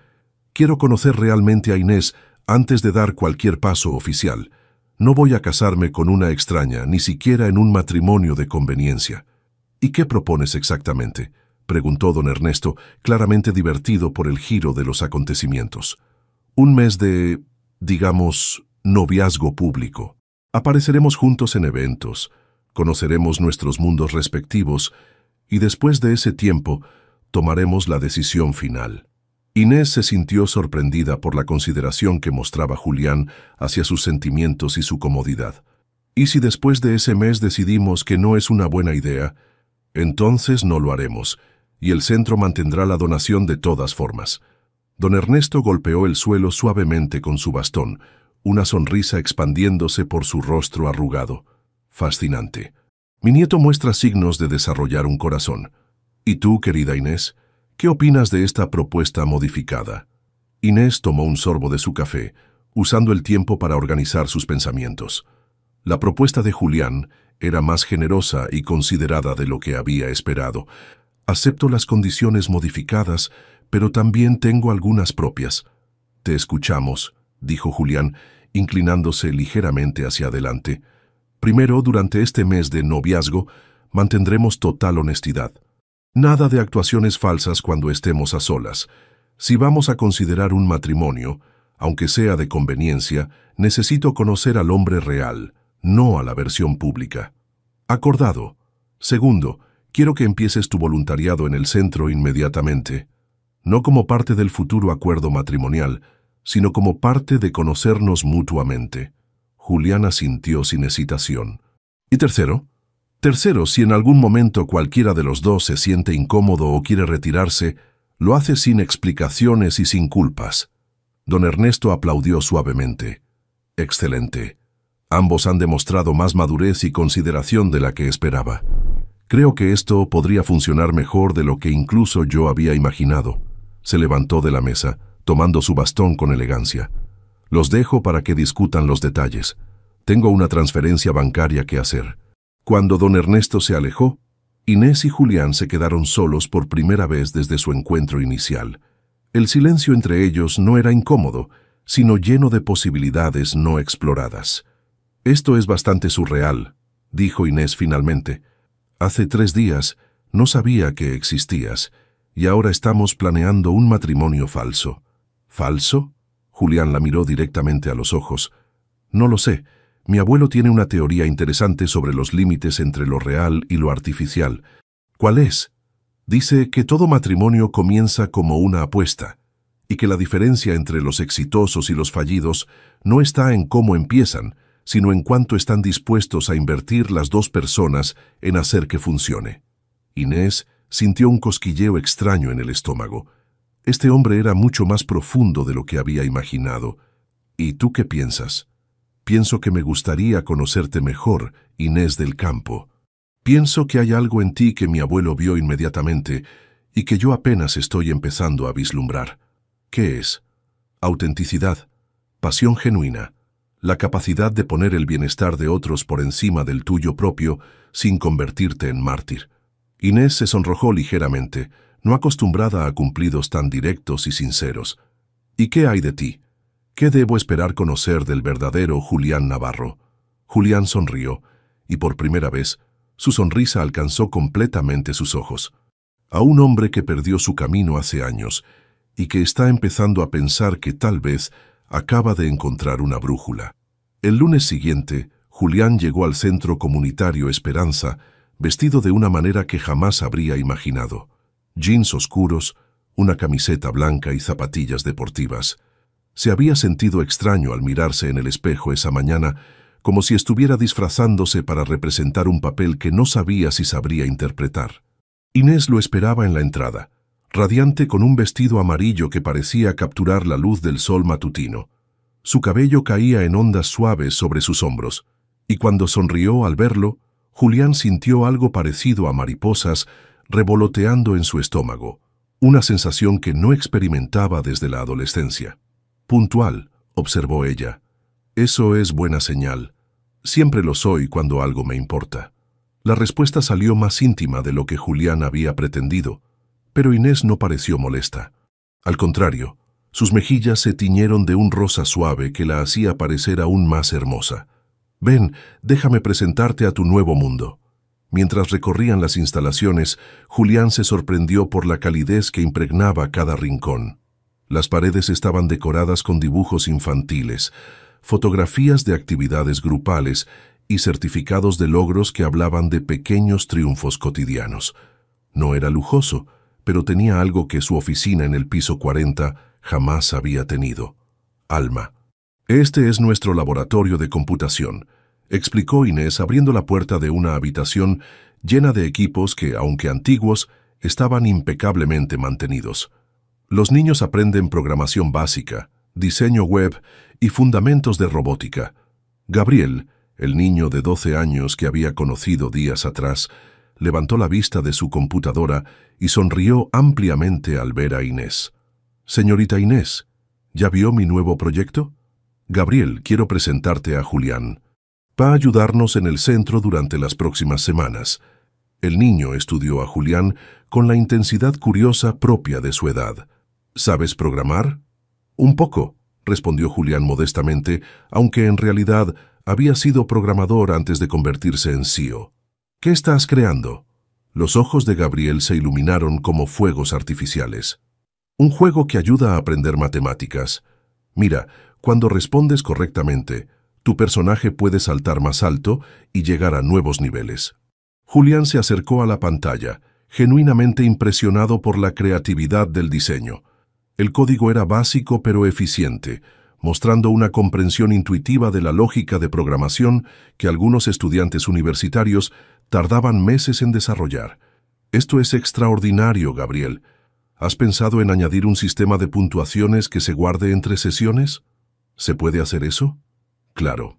«quiero conocer realmente a Inés antes de dar cualquier paso oficial. No voy a casarme con una extraña, ni siquiera en un matrimonio de conveniencia». «¿Y qué propones exactamente?», preguntó don Ernesto, claramente divertido por el giro de los acontecimientos. «Un mes de, digamos, noviazgo público. Apareceremos juntos en eventos, conoceremos nuestros mundos respectivos, y después de ese tiempo tomaremos la decisión final». Inés se sintió sorprendida por la consideración que mostraba Julián hacia sus sentimientos y su comodidad. «¿Y si después de ese mes decidimos que no es una buena idea? Entonces no lo haremos, y el centro mantendrá la donación de todas formas». Don Ernesto golpeó el suelo suavemente con su bastón, una sonrisa expandiéndose por su rostro arrugado. «Fascinante. Mi nieto muestra signos de desarrollar un corazón. ¿Y tú, querida Inés? ¿Qué opinas de esta propuesta modificada?» Inés tomó un sorbo de su café, usando el tiempo para organizar sus pensamientos. La propuesta de Julián era más generosa y considerada de lo que había esperado. «Acepto las condiciones modificadas, pero también tengo algunas propias». «Te escuchamos», dijo Julián, inclinándose ligeramente hacia adelante. Primero, durante este mes de noviazgo, mantendremos total honestidad. Nada de actuaciones falsas cuando estemos a solas. Si vamos a considerar un matrimonio, aunque sea de conveniencia, necesito conocer al hombre real, no a la versión pública. Acordado. Segundo, quiero que empieces tu voluntariado en el centro inmediatamente. No como parte del futuro acuerdo matrimonial, sino como parte de conocernos mutuamente. Julián asintió sin hesitación. ¿Y tercero? Tercero, si en algún momento cualquiera de los dos se siente incómodo o quiere retirarse, lo hace sin explicaciones y sin culpas. Don Ernesto aplaudió suavemente. Excelente. Ambos han demostrado más madurez y consideración de la que esperaba. Creo que esto podría funcionar mejor de lo que incluso yo había imaginado. Se levantó de la mesa, tomando su bastón con elegancia. Los dejo para que discutan los detalles. Tengo una transferencia bancaria que hacer. Cuando don Ernesto se alejó, Inés y Julián se quedaron solos por primera vez desde su encuentro inicial. El silencio entre ellos no era incómodo, sino lleno de posibilidades no exploradas. «Esto es bastante surreal», dijo Inés finalmente. «Hace 3 días no sabía que existías, y ahora estamos planeando un matrimonio falso». «¿Falso?», Julián la miró directamente a los ojos. «No lo sé. Mi abuelo tiene una teoría interesante sobre los límites entre lo real y lo artificial». «¿Cuál es?». «Dice que todo matrimonio comienza como una apuesta, y que la diferencia entre los exitosos y los fallidos no está en cómo empiezan, sino en cuánto están dispuestos a invertir las dos personas en hacer que funcione». Inés sintió un cosquilleo extraño en el estómago. Este hombre era mucho más profundo de lo que había imaginado. «¿Y tú qué piensas?». «Pienso que me gustaría conocerte mejor, Inés del Campo. Pienso que hay algo en ti que mi abuelo vio inmediatamente y que yo apenas estoy empezando a vislumbrar». «¿Qué es?». «Autenticidad, pasión genuina, la capacidad de poner el bienestar de otros por encima del tuyo propio sin convertirte en mártir». Inés se sonrojó ligeramente, no acostumbrada a cumplidos tan directos y sinceros. «¿Y qué hay de ti? ¿Qué debo esperar conocer del verdadero Julián Navarro?». Julián sonrió, y por primera vez, su sonrisa alcanzó completamente sus ojos. «A un hombre que perdió su camino hace años y que está empezando a pensar que tal vez acaba de encontrar una brújula». El lunes siguiente, Julián llegó al centro comunitario Esperanza, vestido de una manera que jamás habría imaginado. Jeans oscuros, una camiseta blanca y zapatillas deportivas. Se había sentido extraño al mirarse en el espejo esa mañana, como si estuviera disfrazándose para representar un papel que no sabía si sabría interpretar. Inés lo esperaba en la entrada, radiante con un vestido amarillo que parecía capturar la luz del sol matutino. Su cabello caía en ondas suaves sobre sus hombros, y cuando sonrió al verlo, Julián sintió algo parecido a mariposas revoloteando en su estómago, una sensación que no experimentaba desde la adolescencia. «Puntual», observó ella. «Eso es buena señal. Siempre lo soy cuando algo me importa». La respuesta salió más íntima de lo que Julián había pretendido, pero Inés no pareció molesta. Al contrario, sus mejillas se tiñeron de un rosa suave que la hacía parecer aún más hermosa. «Ven, déjame presentarte a tu nuevo mundo». Mientras recorrían las instalaciones, Julián se sorprendió por la calidez que impregnaba cada rincón. Las paredes estaban decoradas con dibujos infantiles, fotografías de actividades grupales y certificados de logros que hablaban de pequeños triunfos cotidianos. No era lujoso, pero tenía algo que su oficina en el piso 40 jamás había tenido: alma. «Este es nuestro laboratorio de computación», explicó Inés abriendo la puerta de una habitación llena de equipos que, aunque antiguos, estaban impecablemente mantenidos. Los niños aprenden programación básica, diseño web y fundamentos de robótica. Gabriel, el niño de 12 años que había conocido días atrás, levantó la vista de su computadora y sonrió ampliamente al ver a Inés. «Señorita Inés, ¿ya vio mi nuevo proyecto? Gabriel, quiero presentarte a Julián. Va a ayudarnos en el centro durante las próximas semanas». El niño estudió a Julián con la intensidad curiosa propia de su edad. «¿Sabes programar?». «Un poco», respondió Julián modestamente, aunque en realidad había sido programador antes de convertirse en CEO. ¿Qué estás creando? Los ojos de Gabriel se iluminaron como fuegos artificiales. Un juego que ayuda a aprender matemáticas. Mira, cuando respondes correctamente, tu personaje puede saltar más alto y llegar a nuevos niveles. Julián se acercó a la pantalla, genuinamente impresionado por la creatividad del diseño. El código era básico pero eficiente, mostrando una comprensión intuitiva de la lógica de programación que algunos estudiantes universitarios tardaban meses en desarrollar. Esto es extraordinario, Gabriel. ¿Has pensado en añadir un sistema de puntuaciones que se guarde entre sesiones? ¿Se puede hacer eso? Claro.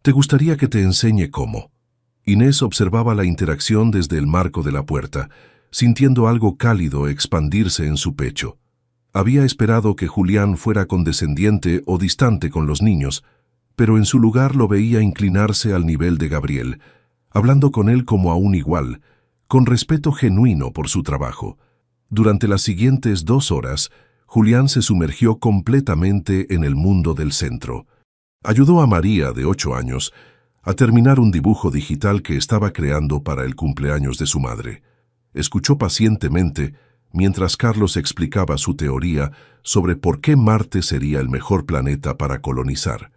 ¿Te gustaría que te enseñe cómo? Inés observaba la interacción desde el marco de la puerta, sintiendo algo cálido expandirse en su pecho. Había esperado que Julián fuera condescendiente o distante con los niños, pero en su lugar lo veía inclinarse al nivel de Gabriel, hablando con él como a un igual, con respeto genuino por su trabajo. Durante las siguientes 2 horas, Julián se sumergió completamente en el mundo del centro. Ayudó a María, de 8 años, a terminar un dibujo digital que estaba creando para el cumpleaños de su madre. Escuchó pacientemente mientras Carlos explicaba su teoría sobre por qué Marte sería el mejor planeta para colonizar.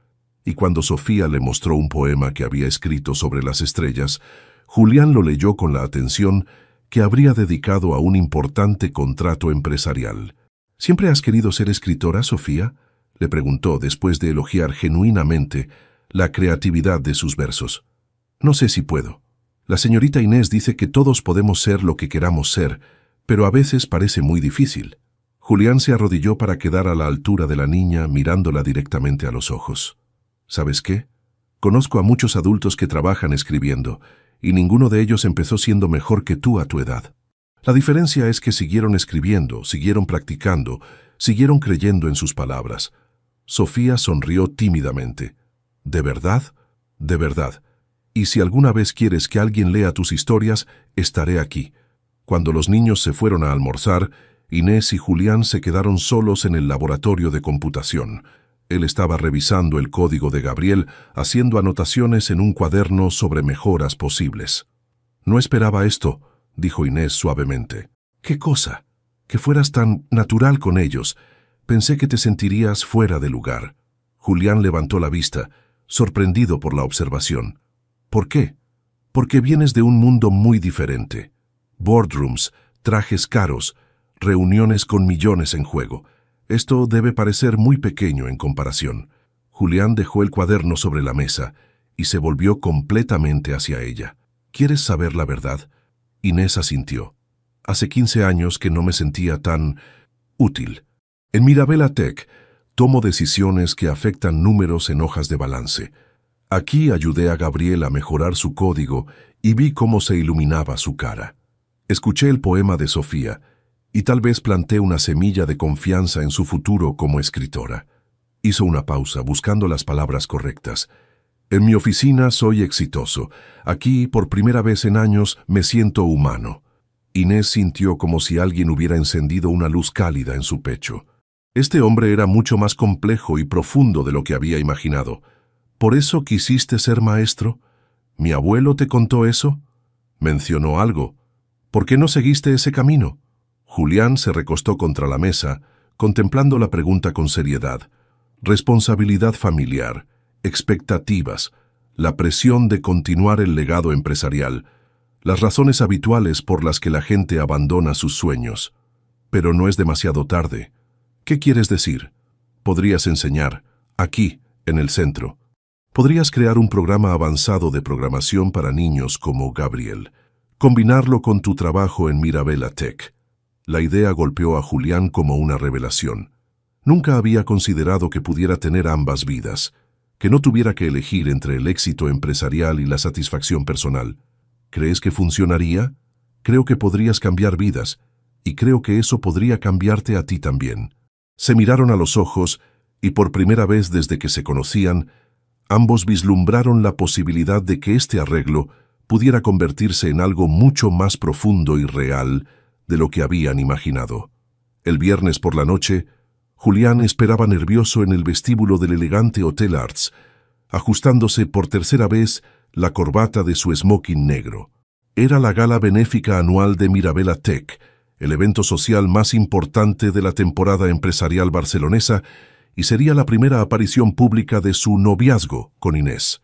Y cuando Sofía le mostró un poema que había escrito sobre las estrellas, Julián lo leyó con la atención que habría dedicado a un importante contrato empresarial. ¿Siempre has querido ser escritora, Sofía?, le preguntó después de elogiar genuinamente la creatividad de sus versos. No sé si puedo. La señorita Inés dice que todos podemos ser lo que queramos ser, pero a veces parece muy difícil. Julián se arrodilló para quedar a la altura de la niña, mirándola directamente a los ojos. ¿Sabes qué? Conozco a muchos adultos que trabajan escribiendo, y ninguno de ellos empezó siendo mejor que tú a tu edad. La diferencia es que siguieron escribiendo, siguieron practicando, siguieron creyendo en sus palabras. Sofía sonrió tímidamente. ¿De verdad? De verdad. Y si alguna vez quieres que alguien lea tus historias, estaré aquí. Cuando los niños se fueron a almorzar, Inés y Julián se quedaron solos en el laboratorio de computación. Él estaba revisando el código de Gabriel, haciendo anotaciones en un cuaderno sobre mejoras posibles. No esperaba esto, dijo Inés suavemente. ¿Qué cosa? Que fueras tan natural con ellos. Pensé que te sentirías fuera de lugar. Julián levantó la vista, sorprendido por la observación. ¿Por qué? Porque vienes de un mundo muy diferente. Boardrooms, trajes caros, reuniones con millones en juego. Esto debe parecer muy pequeño en comparación. Julián dejó el cuaderno sobre la mesa y se volvió completamente hacia ella. ¿Quieres saber la verdad? Inés asintió. Hace 15 años que no me sentía tan útil. En Mirabella Tech, tomo decisiones que afectan números en hojas de balance. Aquí ayudé a Gabriel a mejorar su código y vi cómo se iluminaba su cara. Escuché el poema de Sofía y tal vez planté una semilla de confianza en su futuro como escritora. Hizo una pausa buscando las palabras correctas. En mi oficina soy exitoso. Aquí, por primera vez en años, me siento humano. Inés sintió como si alguien hubiera encendido una luz cálida en su pecho. Este hombre era mucho más complejo y profundo de lo que había imaginado. ¿Por eso quisiste ser maestro? ¿Mi abuelo te contó eso? ¿Mencionó algo? ¿Por qué no seguiste ese camino? Julián se recostó contra la mesa, contemplando la pregunta con seriedad. Responsabilidad familiar, expectativas, la presión de continuar el legado empresarial, las razones habituales por las que la gente abandona sus sueños. Pero no es demasiado tarde. ¿Qué quieres decir? Podrías enseñar, aquí, en el centro. Podrías crear un programa avanzado de programación para niños como Gabriel. Combinarlo con tu trabajo en Mirabella Tech. La idea golpeó a Julián como una revelación. Nunca había considerado que pudiera tener ambas vidas, que no tuviera que elegir entre el éxito empresarial y la satisfacción personal. ¿Crees que funcionaría? Creo que podrías cambiar vidas, y creo que eso podría cambiarte a ti también. Se miraron a los ojos, y por primera vez desde que se conocían, ambos vislumbraron la posibilidad de que este arreglo pudiera convertirse en algo mucho más profundo y real de lo que habían imaginado. El viernes por la noche, Julián esperaba nervioso en el vestíbulo del elegante Hotel Arts, ajustándose por tercera vez la corbata de su smoking negro. Era la gala benéfica anual de Mirabella Tech, el evento social más importante de la temporada empresarial barcelonesa, y sería la primera aparición pública de su noviazgo con Inés.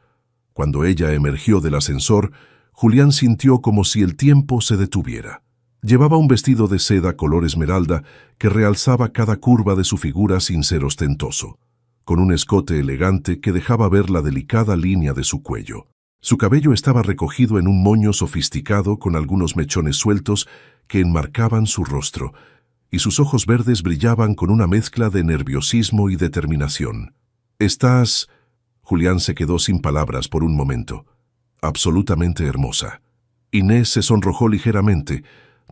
Cuando ella emergió del ascensor, Julián sintió como si el tiempo se detuviera. Llevaba un vestido de seda color esmeralda que realzaba cada curva de su figura sin ser ostentoso, con un escote elegante que dejaba ver la delicada línea de su cuello. Su cabello estaba recogido en un moño sofisticado con algunos mechones sueltos que enmarcaban su rostro, y sus ojos verdes brillaban con una mezcla de nerviosismo y determinación. «Estás...» Julián se quedó sin palabras por un momento. «Absolutamente hermosa». Inés se sonrojó ligeramente,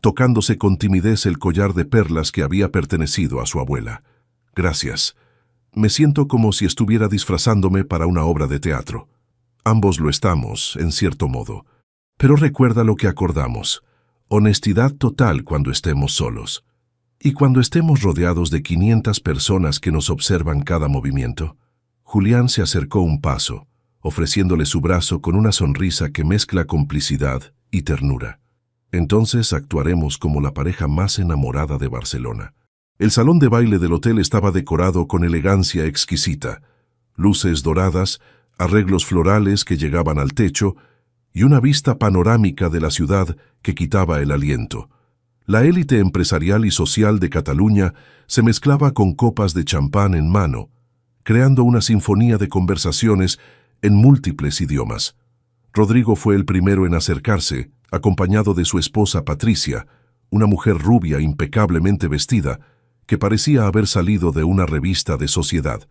tocándose con timidez el collar de perlas que había pertenecido a su abuela. «Gracias. Me siento como si estuviera disfrazándome para una obra de teatro». Ambos lo estamos, en cierto modo. Pero recuerda lo que acordamos. Honestidad total cuando estemos solos. Y cuando estemos rodeados de 500 personas que nos observan cada movimiento. Julián se acercó un paso, ofreciéndole su brazo con una sonrisa que mezcla complicidad y ternura. Entonces actuaremos como la pareja más enamorada de Barcelona. El salón de baile del hotel estaba decorado con elegancia exquisita. Luces doradas, arreglos florales que llegaban al techo y una vista panorámica de la ciudad que quitaba el aliento. La élite empresarial y social de Cataluña se mezclaba con copas de champán en mano, creando una sinfonía de conversaciones en múltiples idiomas. Rodrigo fue el primero en acercarse, acompañado de su esposa Patricia, una mujer rubia impecablemente vestida, que parecía haber salido de una revista de sociedad.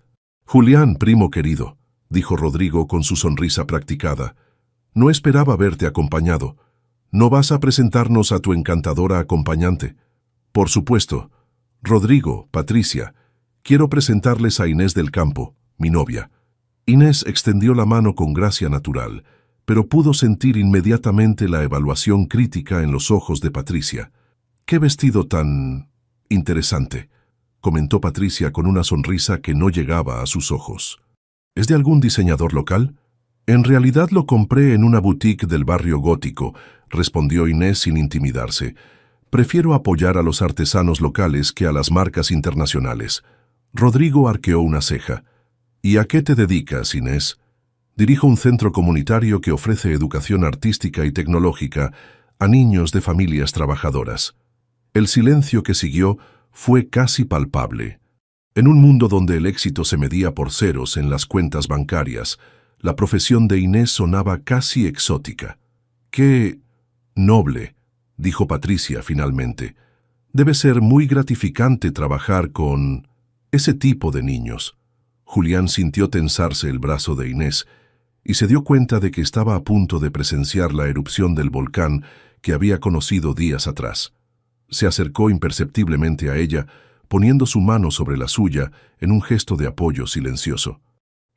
«Julián, primo querido», dijo Rodrigo con su sonrisa practicada. «No esperaba verte acompañado. ¿No vas a presentarnos a tu encantadora acompañante?» «Por supuesto. Rodrigo, Patricia, quiero presentarles a Inés del Campo, mi novia». Inés extendió la mano con gracia natural, pero pudo sentir inmediatamente la evaluación crítica en los ojos de Patricia. «¡Qué vestido tan... interesante!», comentó Patricia con una sonrisa que no llegaba a sus ojos. «¿Es de algún diseñador local?» «En realidad lo compré en una boutique del barrio gótico», respondió Inés sin intimidarse. «Prefiero apoyar a los artesanos locales que a las marcas internacionales». Rodrigo arqueó una ceja. «¿Y a qué te dedicas, Inés?» «Dirijo un centro comunitario que ofrece educación artística y tecnológica a niños de familias trabajadoras». El silencio que siguió fue casi palpable. En un mundo donde el éxito se medía por ceros en las cuentas bancarias, la profesión de Inés sonaba casi exótica. «¡Qué noble!», dijo Patricia finalmente. «Debe ser muy gratificante trabajar con ese tipo de niños». Julián sintió tensarse el brazo de Inés y se dio cuenta de que estaba a punto de presenciar la erupción del volcán que había conocido días atrás. Se acercó imperceptiblemente a ella, poniendo su mano sobre la suya en un gesto de apoyo silencioso.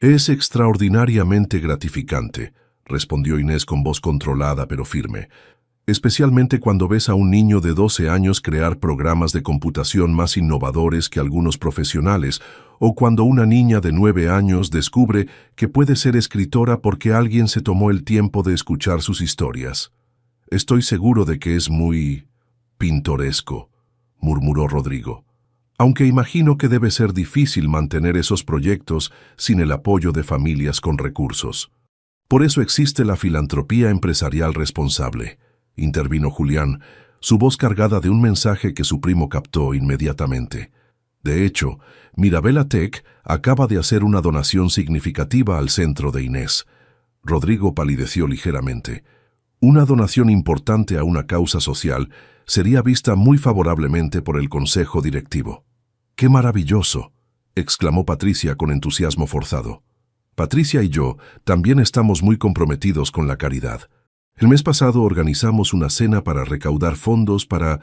«Es extraordinariamente gratificante», respondió Inés con voz controlada pero firme, «especialmente cuando ves a un niño de 12 años crear programas de computación más innovadores que algunos profesionales, o cuando una niña de 9 años descubre que puede ser escritora porque alguien se tomó el tiempo de escuchar sus historias. Estoy seguro de que es muy pintoresco», murmuró Rodrigo. «Aunque imagino que debe ser difícil mantener esos proyectos sin el apoyo de familias con recursos. Por eso existe la filantropía empresarial responsable», intervino Julián, su voz cargada de un mensaje que su primo captó inmediatamente. «De hecho, Mirabella Tech acaba de hacer una donación significativa al centro de Inés». Rodrigo palideció ligeramente. Una donación importante a una causa social sería vista muy favorablemente por el consejo directivo. «¡Qué maravilloso!», exclamó Patricia con entusiasmo forzado. «Patricia y yo también estamos muy comprometidos con la caridad. El mes pasado organizamos una cena para recaudar fondos para...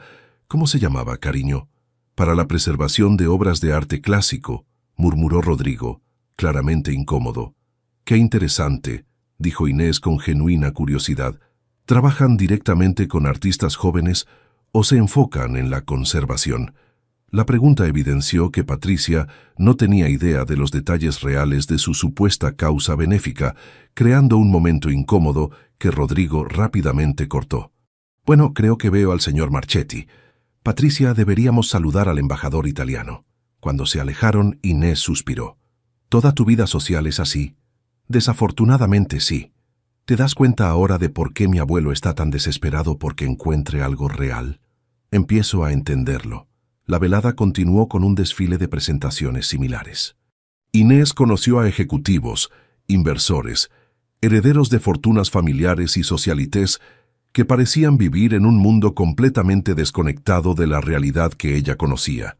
¿Cómo se llamaba, cariño? Para la preservación de obras de arte clásico», murmuró Rodrigo, claramente incómodo. «Qué interesante», dijo Inés con genuina curiosidad. «¿Trabajan directamente con artistas jóvenes o se enfocan en la conservación?» La pregunta evidenció que Patricia no tenía idea de los detalles reales de su supuesta causa benéfica, creando un momento incómodo que Rodrigo rápidamente cortó. «Bueno, creo que veo al señor Marchetti. Patricia, deberíamos saludar al embajador italiano». Cuando se alejaron, Inés suspiró. «¿Toda tu vida social es así?» «Desafortunadamente sí. ¿Te das cuenta ahora de por qué mi abuelo está tan desesperado porque encuentre algo real?» «Empiezo a entenderlo». La velada continuó con un desfile de presentaciones similares. Inés conoció a ejecutivos, inversores, herederos de fortunas familiares y socialites que parecían vivir en un mundo completamente desconectado de la realidad que ella conocía.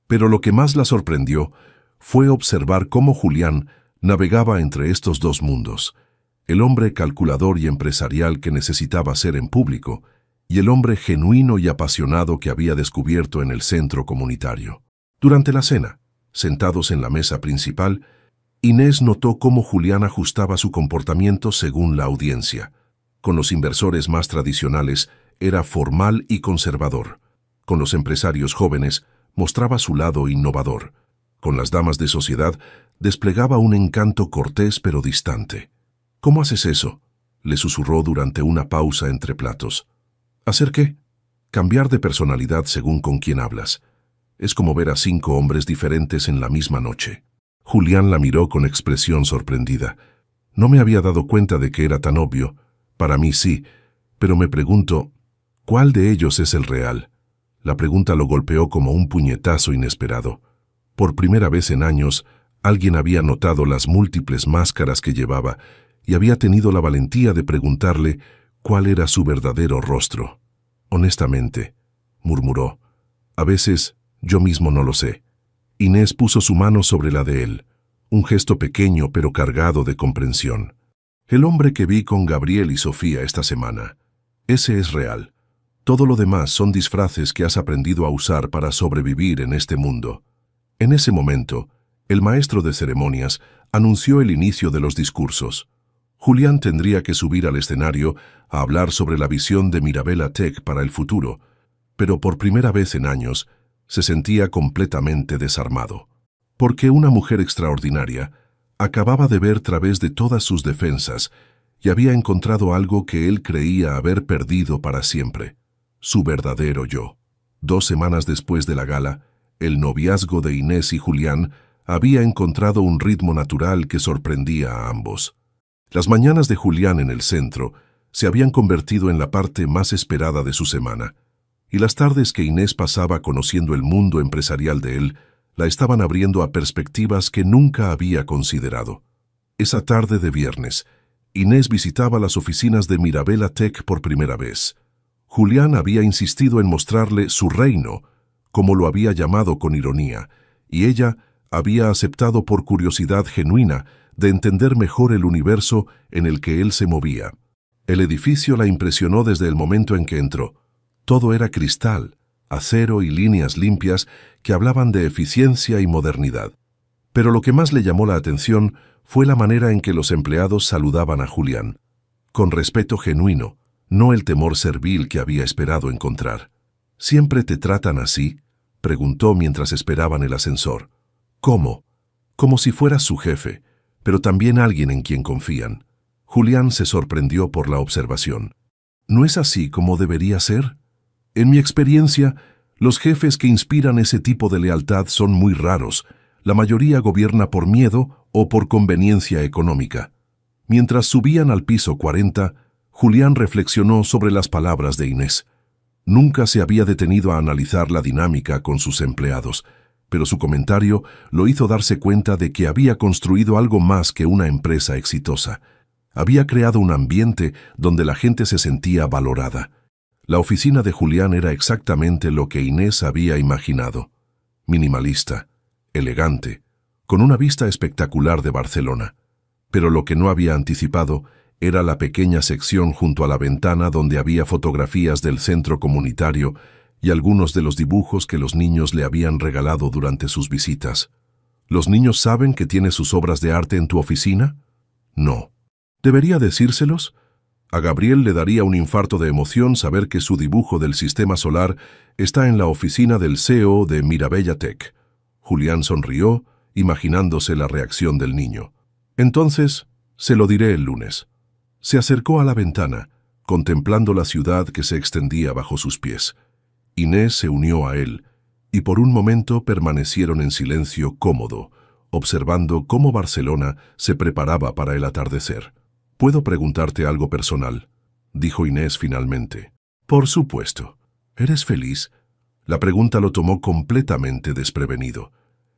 Pero lo que más la sorprendió fue observar cómo Julián navegaba entre estos dos mundos, el hombre calculador y empresarial que necesitaba ser en público, y el hombre genuino y apasionado que había descubierto en el centro comunitario. Durante la cena, sentados en la mesa principal, Inés notó cómo Julián ajustaba su comportamiento según la audiencia. Con los inversores más tradicionales era formal y conservador. Con los empresarios jóvenes mostraba su lado innovador. Con las damas de sociedad desplegaba un encanto cortés pero distante. «¿Cómo haces eso?», le susurró durante una pausa entre platos. «¿Hacer qué?». «Cambiar de personalidad según con quién hablas. Es como ver a 5 hombres diferentes en la misma noche». Julián la miró con expresión sorprendida. «No me había dado cuenta de que era tan obvio. Para mí sí, pero me pregunto, ¿cuál de ellos es el real?». La pregunta lo golpeó como un puñetazo inesperado. Por primera vez en años, alguien había notado las múltiples máscaras que llevaba y había tenido la valentía de preguntarle cuál era su verdadero rostro. «Honestamente», murmuró, «a veces yo mismo no lo sé». Inés puso su mano sobre la de él, un gesto pequeño pero cargado de comprensión. «El hombre que vi con Gabriel y Sofía esta semana, ese es real. Todo lo demás son disfraces que has aprendido a usar para sobrevivir en este mundo». En ese momento, el maestro de ceremonias anunció el inicio de los discursos. Julián tendría que subir al escenario a hablar sobre la visión de Mirabella Tech para el futuro, pero por primera vez en años se sentía completamente desarmado. Porque una mujer extraordinaria acababa de ver a través de todas sus defensas y había encontrado algo que él creía haber perdido para siempre: su verdadero yo. 2 semanas después de la gala, el noviazgo de Inés y Julián había encontrado un ritmo natural que sorprendía a ambos. Las mañanas de Julián en el centro se habían convertido en la parte más esperada de su semana, y las tardes que Inés pasaba conociendo el mundo empresarial de él la estaban abriendo a perspectivas que nunca había considerado. Esa tarde de viernes, Inés visitaba las oficinas de Mirabella Tech por primera vez. Julián había insistido en mostrarle su reino, como lo había llamado con ironía, y ella había aceptado por curiosidad genuina de entender mejor el universo en el que él se movía. El edificio la impresionó desde el momento en que entró. Todo era cristal, acero y líneas limpias que hablaban de eficiencia y modernidad. Pero lo que más le llamó la atención fue la manera en que los empleados saludaban a Julián, con respeto genuino, no el temor servil que había esperado encontrar. «¿Siempre te tratan así?», preguntó mientras esperaban el ascensor. «¿Cómo?». «Como si fueras su jefe, pero también alguien en quien confían». Julián se sorprendió por la observación. «¿No es así como debería ser? En mi experiencia, los jefes que inspiran ese tipo de lealtad son muy raros. La mayoría gobierna por miedo o por conveniencia económica». Mientras subían al piso 40, Julián reflexionó sobre las palabras de Inés. Nunca se había detenido a analizar la dinámica con sus empleados, pero su comentario lo hizo darse cuenta de que había construido algo más que una empresa exitosa. Había creado un ambiente donde la gente se sentía valorada. La oficina de Julián era exactamente lo que Inés había imaginado: minimalista, elegante, con una vista espectacular de Barcelona. Pero lo que no había anticipado era la pequeña sección junto a la ventana donde había fotografías del centro comunitario y algunos de los dibujos que los niños le habían regalado durante sus visitas. ¿Los niños saben que tienes sus obras de arte en tu oficina? No. ¿Debería decírselos? A Gabriel le daría un infarto de emoción saber que su dibujo del sistema solar está en la oficina del CEO de Mirabella Tech. Julián sonrió, imaginándose la reacción del niño. Entonces, se lo diré el lunes. Se acercó a la ventana, contemplando la ciudad que se extendía bajo sus pies. Inés se unió a él, y por un momento permanecieron en silencio cómodo, observando cómo Barcelona se preparaba para el atardecer. «¿Puedo preguntarte algo personal?», dijo Inés finalmente. «Por supuesto. ¿Eres feliz?». La pregunta lo tomó completamente desprevenido.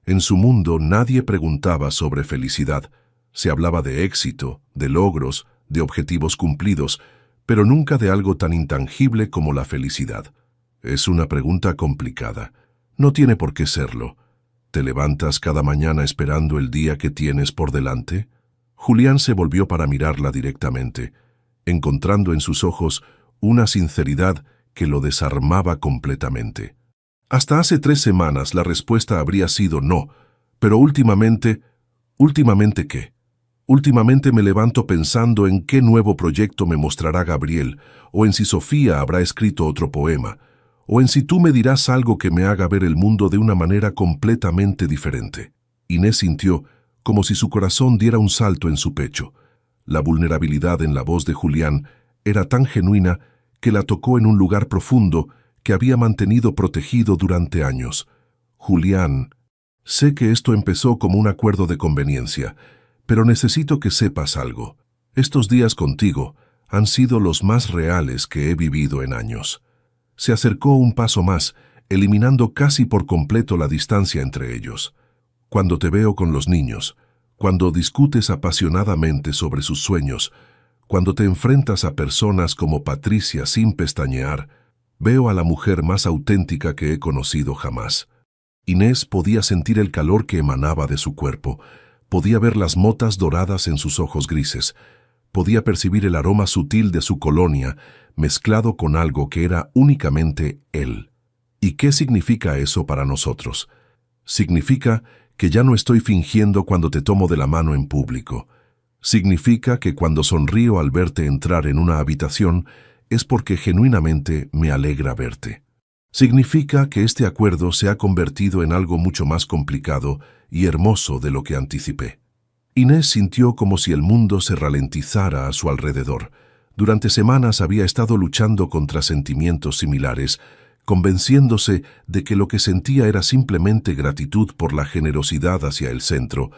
En su mundo nadie preguntaba sobre felicidad. Se hablaba de éxito, de logros, de objetivos cumplidos, pero nunca de algo tan intangible como la felicidad. Es una pregunta complicada. No tiene por qué serlo. ¿Te levantas cada mañana esperando el día que tienes por delante? Julián se volvió para mirarla directamente, encontrando en sus ojos una sinceridad que lo desarmaba completamente. Hasta hace 3 semanas la respuesta habría sido no, pero últimamente... ¿Últimamente qué? Últimamente me levanto pensando en qué nuevo proyecto me mostrará Gabriel, o en si Sofía habrá escrito otro poema, o en si tú me dirás algo que me haga ver el mundo de una manera completamente diferente. Inés sintió como si su corazón diera un salto en su pecho. La vulnerabilidad en la voz de Julián era tan genuina que la tocó en un lugar profundo que había mantenido protegido durante años. Julián, sé que esto empezó como un acuerdo de conveniencia, pero necesito que sepas algo. Estos días contigo han sido los más reales que he vivido en años. Se acercó un paso más, eliminando casi por completo la distancia entre ellos. Cuando te veo con los niños, cuando discutes apasionadamente sobre sus sueños, cuando te enfrentas a personas como Patricia sin pestañear, veo a la mujer más auténtica que he conocido jamás. Inés podía sentir el calor que emanaba de su cuerpo, podía ver las motas doradas en sus ojos grises, podía percibir el aroma sutil de su colonia mezclado con algo que era únicamente él. ¿Y qué significa eso para nosotros? Significa que ya no estoy fingiendo cuando te tomo de la mano en público. Significa que cuando sonrío al verte entrar en una habitación es porque genuinamente me alegra verte. Significa que este acuerdo se ha convertido en algo mucho más complicado y hermoso de lo que anticipé. Inés sintió como si el mundo se ralentizara a su alrededor. Durante semanas había estado luchando contra sentimientos similares, convenciéndose de que lo que sentía era simplemente gratitud por la generosidad hacia el centro,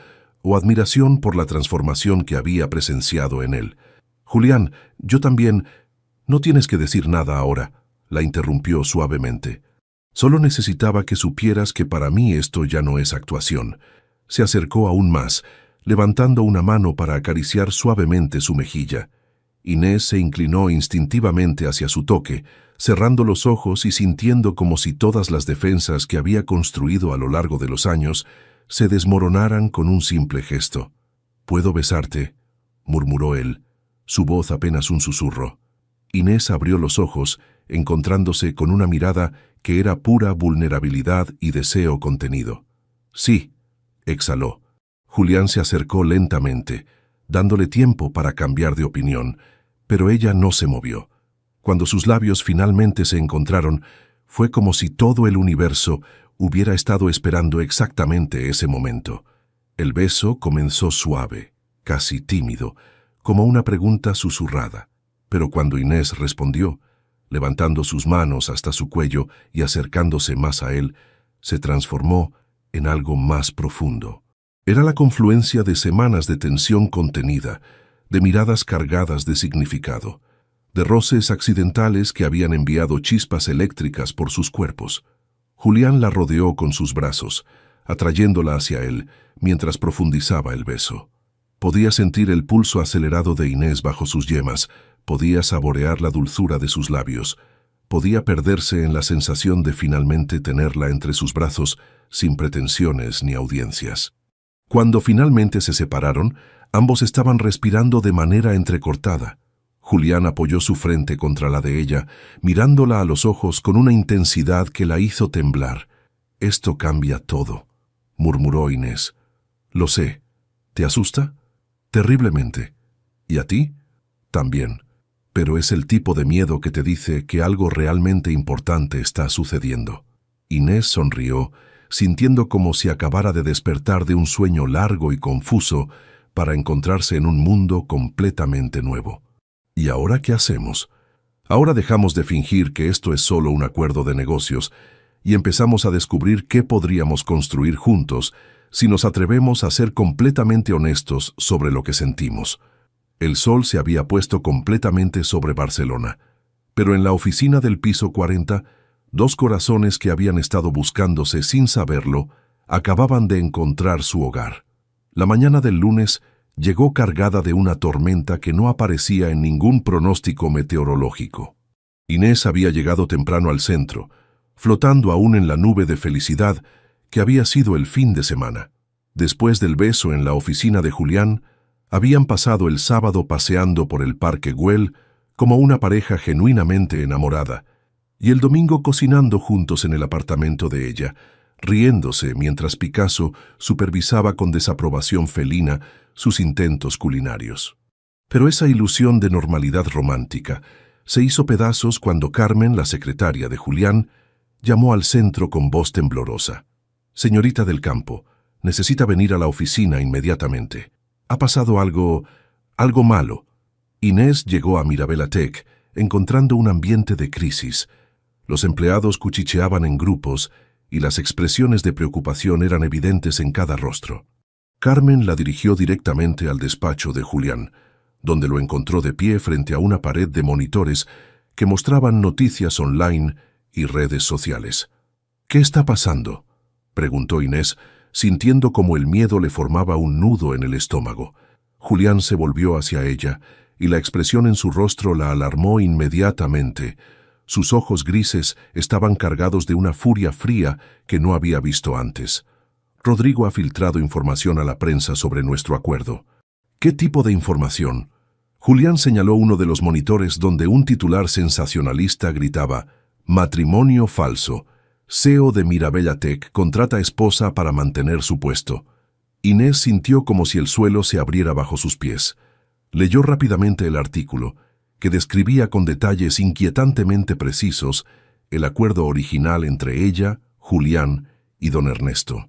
o admiración por la transformación que había presenciado en él. «Julián, yo también...». «No tienes que decir nada ahora», la interrumpió suavemente. «Solo necesitaba que supieras que para mí esto ya no es actuación». Se acercó aún más, levantando una mano para acariciar suavemente su mejilla. Inés se inclinó instintivamente hacia su toque, cerrando los ojos y sintiendo como si todas las defensas que había construido a lo largo de los años se desmoronaran con un simple gesto. «¿Puedo besarte?», murmuró él, su voz apenas un susurro. Inés abrió los ojos, encontrándose con una mirada que era pura vulnerabilidad y deseo contenido. «Sí», exhaló. Julián se acercó lentamente, dándole tiempo para cambiar de opinión, pero ella no se movió. Cuando sus labios finalmente se encontraron, fue como si todo el universo hubiera estado esperando exactamente ese momento. El beso comenzó suave, casi tímido, como una pregunta susurrada. Pero cuando Inés respondió, levantando sus manos hasta su cuello y acercándose más a él, se transformó en algo más profundo. Era la confluencia de semanas de tensión contenida, de miradas cargadas de significado, de roces accidentales que habían enviado chispas eléctricas por sus cuerpos. Julián la rodeó con sus brazos, atrayéndola hacia él, mientras profundizaba el beso. Podía sentir el pulso acelerado de Inés bajo sus yemas, podía saborear la dulzura de sus labios, podía perderse en la sensación de finalmente tenerla entre sus brazos sin pretensiones ni audiencias. Cuando finalmente se separaron, ambos estaban respirando de manera entrecortada. Julián apoyó su frente contra la de ella, mirándola a los ojos con una intensidad que la hizo temblar. «Esto cambia todo», murmuró Inés. «Lo sé. ¿Te asusta?» «Terriblemente. ¿Y a ti?» «También. pero es el tipo de miedo que te dice que algo realmente importante está sucediendo. Inés sonrió, sintiendo como si acabara de despertar de un sueño largo y confuso para encontrarse en un mundo completamente nuevo. ¿Y ahora qué hacemos? Ahora dejamos de fingir que esto es solo un acuerdo de negocios y empezamos a descubrir qué podríamos construir juntos si nos atrevemos a ser completamente honestos sobre lo que sentimos. El sol se había puesto completamente sobre Barcelona, pero en la oficina del piso 40, dos corazones que habían estado buscándose sin saberlo acababan de encontrar su hogar. La mañana del lunes llegó cargada de una tormenta que no aparecía en ningún pronóstico meteorológico. Inés había llegado temprano al centro, flotando aún en la nube de felicidad que había sido el fin de semana. Después del beso en la oficina de Julián, habían pasado el sábado paseando por el Parque Güell como una pareja genuinamente enamorada, y el domingo cocinando juntos en el apartamento de ella, riéndose mientras Picasso supervisaba con desaprobación felina sus intentos culinarios. Pero esa ilusión de normalidad romántica se hizo pedazos cuando Carmen, la secretaria de Julián, llamó al centro con voz temblorosa. «Señorita del Campo, necesita venir a la oficina inmediatamente. Ha pasado algo malo». Inés llegó a Mirabella Tech encontrando un ambiente de crisis. Los empleados cuchicheaban en grupos y las expresiones de preocupación eran evidentes en cada rostro. Carmen la dirigió directamente al despacho de Julián, donde lo encontró de pie frente a una pared de monitores que mostraban noticias online y redes sociales. «¿Qué está pasando?», preguntó Inés, sintiendo como el miedo le formaba un nudo en el estómago. Julián se volvió hacia ella, y la expresión en su rostro la alarmó inmediatamente. Sus ojos grises estaban cargados de una furia fría que no había visto antes. «Rodrigo ha filtrado información a la prensa sobre nuestro acuerdo». «¿Qué tipo de información?». Julián señaló uno de los monitores donde un titular sensacionalista gritaba: «Matrimonio falso. CEO de Mirabella Tech contrata esposa para mantener su puesto». Inés sintió como si el suelo se abriera bajo sus pies. Leyó rápidamente el artículo, que describía con detalles inquietantemente precisos el acuerdo original entre ella, Julián y don Ernesto.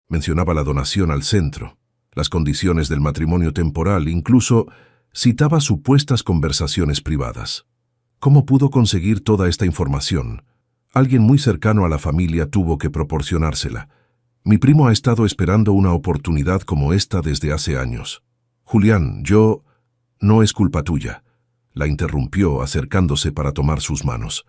Mencionaba la donación al centro, las condiciones del matrimonio temporal, incluso citaba supuestas conversaciones privadas. ¿Cómo pudo conseguir toda esta información? Alguien muy cercano a la familia tuvo que proporcionársela. Mi primo ha estado esperando una oportunidad como esta desde hace años. Julián, no es culpa tuya», la interrumpió acercándose para tomar sus manos.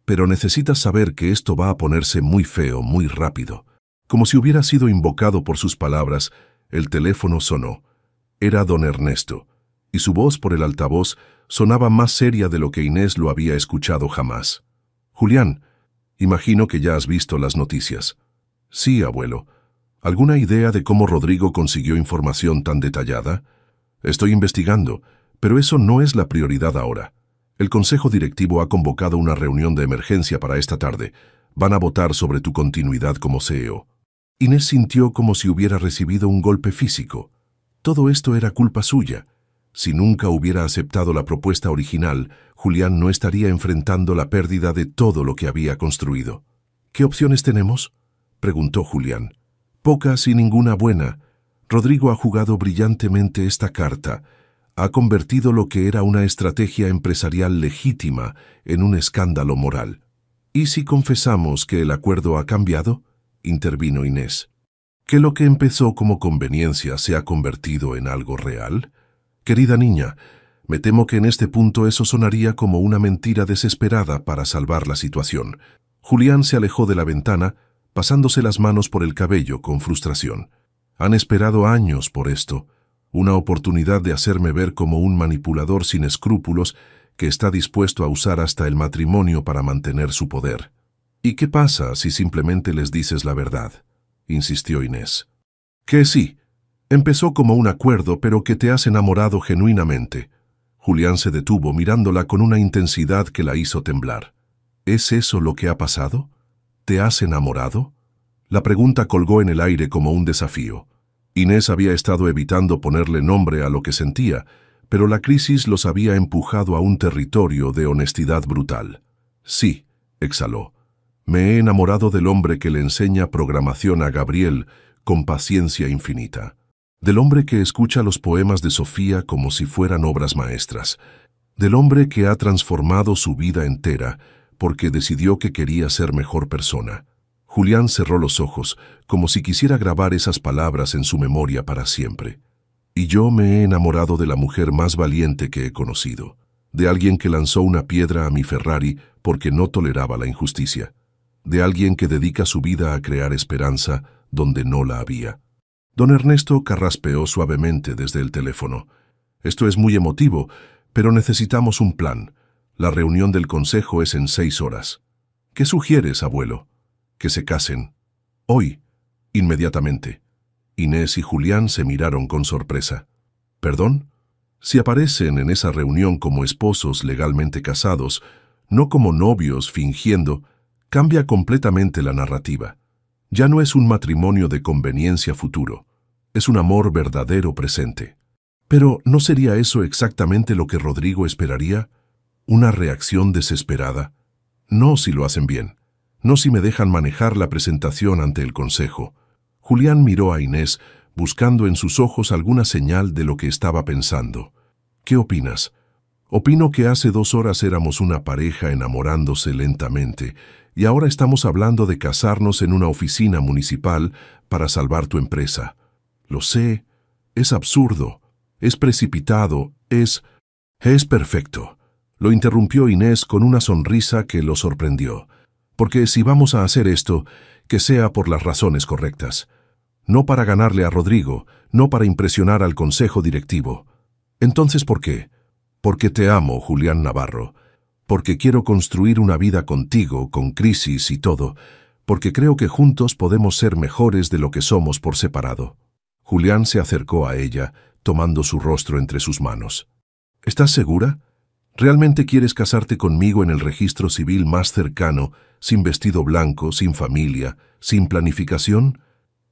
«Pero necesitas saber que esto va a ponerse muy feo, muy rápido». Como si hubiera sido invocado por sus palabras, el teléfono sonó. Era don Ernesto, y su voz por el altavoz sonaba más seria de lo que Inés lo había escuchado jamás. «Julián, imagino que ya has visto las noticias». «Sí, abuelo. ¿Alguna idea de cómo Rodrigo consiguió información tan detallada?» «Estoy investigando, pero eso no es la prioridad ahora. El consejo directivo ha convocado una reunión de emergencia para esta tarde. Van a votar sobre tu continuidad como CEO». Inés sintió como si hubiera recibido un golpe físico. Todo esto era culpa suya. Si nunca hubiera aceptado la propuesta original, Julián no estaría enfrentando la pérdida de todo lo que había construido. «¿Qué opciones tenemos?», preguntó Julián. «Pocas y ninguna buena. Rodrigo ha jugado brillantemente esta carta. Ha convertido lo que era una estrategia empresarial legítima en un escándalo moral». «¿Y si confesamos que el acuerdo ha cambiado?», intervino Inés. «¿Que lo que empezó como conveniencia se ha convertido en algo real? Querida niña, me temo que en este punto eso sonaría como una mentira desesperada para salvar la situación». Julián se alejó de la ventana, pasándose las manos por el cabello con frustración. «Han esperado años por esto, una oportunidad de hacerme ver como un manipulador sin escrúpulos que está dispuesto a usar hasta el matrimonio para mantener su poder». «¿Y qué pasa si simplemente les dices la verdad?», insistió Inés. «Que sí. Empezó como un acuerdo, pero que te has enamorado genuinamente». Julián se detuvo mirándola con una intensidad que la hizo temblar. «¿Es eso lo que ha pasado? ¿Te has enamorado?». La pregunta colgó en el aire como un desafío. Inés había estado evitando ponerle nombre a lo que sentía, pero la crisis los había empujado a un territorio de honestidad brutal. Sí, exhaló. Me he enamorado del hombre que le enseña programación a Gabriel con paciencia infinita. Del hombre que escucha los poemas de Sofía como si fueran obras maestras. Del hombre que ha transformado su vida entera porque decidió que quería ser mejor persona. Julián cerró los ojos, como si quisiera grabar esas palabras en su memoria para siempre. Y yo me he enamorado de la mujer más valiente que he conocido, de alguien que lanzó una piedra a mi Ferrari porque no toleraba la injusticia, de alguien que dedica su vida a crear esperanza donde no la había. Don Ernesto carraspeó suavemente desde el teléfono. Esto es muy emotivo, pero necesitamos un plan. La reunión del consejo es en 6 horas. ¿Qué sugieres, abuelo? Que se casen. Hoy, inmediatamente. Inés y Julián se miraron con sorpresa. ¿Perdón? Si aparecen en esa reunión como esposos legalmente casados, no como novios fingiendo, cambia completamente la narrativa. Ya no es un matrimonio de conveniencia futuro, es un amor verdadero presente. Pero ¿no sería eso exactamente lo que Rodrigo esperaría? ¿Una reacción desesperada? No si lo hacen bien, no si me dejan manejar la presentación ante el consejo. Julián miró a Inés, buscando en sus ojos alguna señal de lo que estaba pensando. ¿Qué opinas? Opino que hace 2 horas éramos una pareja enamorándose lentamente, y ahora estamos hablando de casarnos en una oficina municipal para salvar tu empresa. Lo sé, es absurdo, es precipitado, es perfecto. Lo interrumpió Inés con una sonrisa que lo sorprendió. Porque si vamos a hacer esto, que sea por las razones correctas. No para ganarle a Rodrigo, no para impresionar al consejo directivo. Entonces, ¿por qué? Porque te amo, Julián Navarro. Porque quiero construir una vida contigo, con crisis y todo. Porque creo que juntos podemos ser mejores de lo que somos por separado. Julián se acercó a ella, tomando su rostro entre sus manos. ¿Estás segura? ¿Realmente quieres casarte conmigo en el registro civil más cercano, sin vestido blanco, sin familia, sin planificación?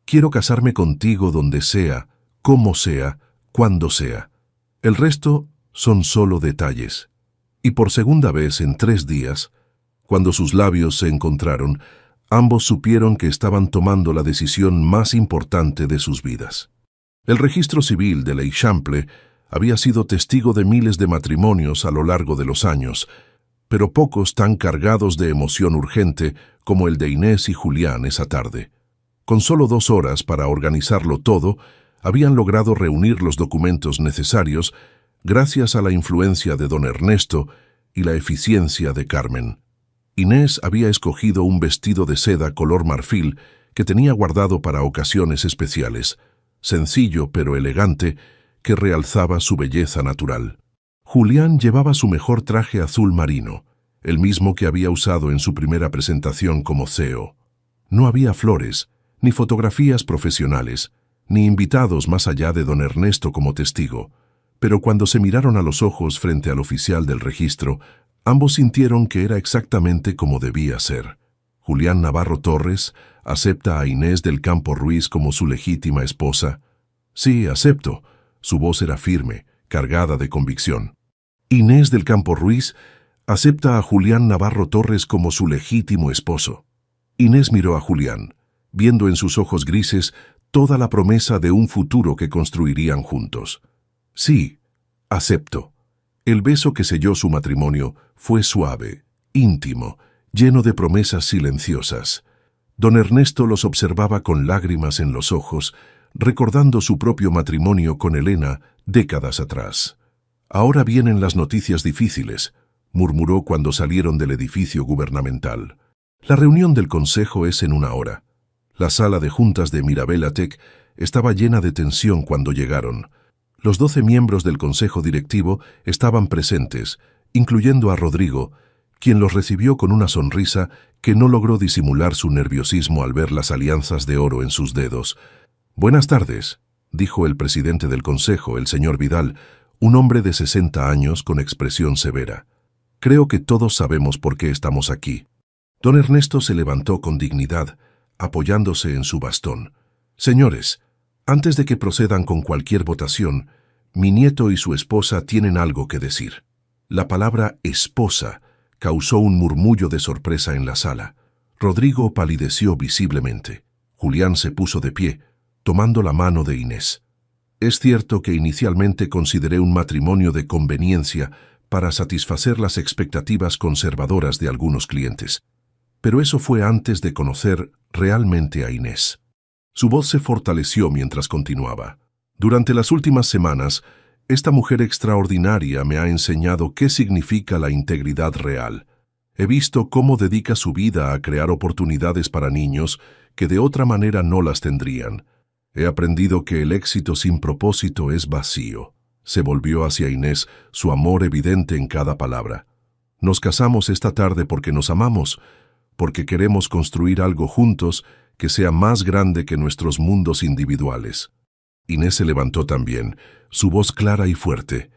Quiero casarme contigo donde sea, como sea, cuando sea. El resto son solo detalles. Y por segunda vez en 3 días, cuando sus labios se encontraron, ambos supieron que estaban tomando la decisión más importante de sus vidas. El registro civil de l'Eixample había sido testigo de miles de matrimonios a lo largo de los años, pero pocos tan cargados de emoción urgente como el de Inés y Julián esa tarde. Con solo 2 horas para organizarlo todo, habían logrado reunir los documentos necesarios gracias a la influencia de don Ernesto y la eficiencia de Carmen. Inés había escogido un vestido de seda color marfil que tenía guardado para ocasiones especiales, sencillo pero elegante, que realzaba su belleza natural. Julián llevaba su mejor traje azul marino, el mismo que había usado en su primera presentación como CEO. No había flores, ni fotografías profesionales, ni invitados más allá de don Ernesto como testigo, pero cuando se miraron a los ojos frente al oficial del registro, ambos sintieron que era exactamente como debía ser. Julián Navarro Torres acepta a Inés del Campo Ruiz como su legítima esposa. Sí, acepto. Su voz era firme, cargada de convicción. Inés del Campo Ruiz acepta a Julián Navarro Torres como su legítimo esposo. Inés miró a Julián, viendo en sus ojos grises toda la promesa de un futuro que construirían juntos. Sí, acepto. El beso que selló su matrimonio fue suave, íntimo, lleno de promesas silenciosas. Don Ernesto los observaba con lágrimas en los ojos, recordando su propio matrimonio con Elena décadas atrás. Ahora vienen las noticias difíciles, murmuró cuando salieron del edificio gubernamental. La reunión del consejo es en 1 hora. La sala de juntas de Mirabel-Atec estaba llena de tensión cuando llegaron. Los 12 miembros del consejo directivo estaban presentes, incluyendo a Rodrigo, quien los recibió con una sonrisa que no logró disimular su nerviosismo al ver las alianzas de oro en sus dedos. «Buenas tardes», dijo el presidente del consejo, el señor Vidal, un hombre de 60 años con expresión severa. «Creo que todos sabemos por qué estamos aquí». Don Ernesto se levantó con dignidad, apoyándose en su bastón. «Señores, antes de que procedan con cualquier votación, Mi nieto y su esposa tienen algo que decir. La palabra esposa causó un murmullo de sorpresa en la sala. Rodrigo palideció visiblemente. Julián se puso de pie, tomando la mano de Inés. Es cierto que inicialmente consideré un matrimonio de conveniencia para satisfacer las expectativas conservadoras de algunos clientes, pero eso fue antes de conocer realmente a Inés. Su voz se fortaleció mientras continuaba. Durante las últimas semanas, esta mujer extraordinaria me ha enseñado qué significa la integridad real. He visto cómo dedica su vida a crear oportunidades para niños que de otra manera no las tendrían. He aprendido que el éxito sin propósito es vacío. Se volvió hacia Inés, su amor evidente en cada palabra. Nos casamos esta tarde porque nos amamos, porque queremos construir algo juntos que sea más grande que nuestros mundos individuales. Inés se levantó también, su voz clara y fuerte.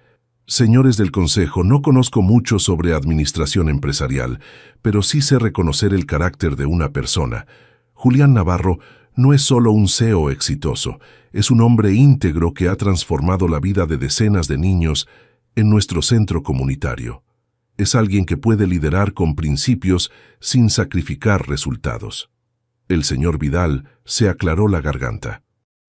Señores del Consejo, no conozco mucho sobre administración empresarial, pero sí sé reconocer el carácter de una persona. Julián Navarro no es solo un CEO exitoso, es un hombre íntegro que ha transformado la vida de decenas de niños en nuestro centro comunitario. Es alguien que puede liderar con principios sin sacrificar resultados. El señor Vidal se aclaró la garganta.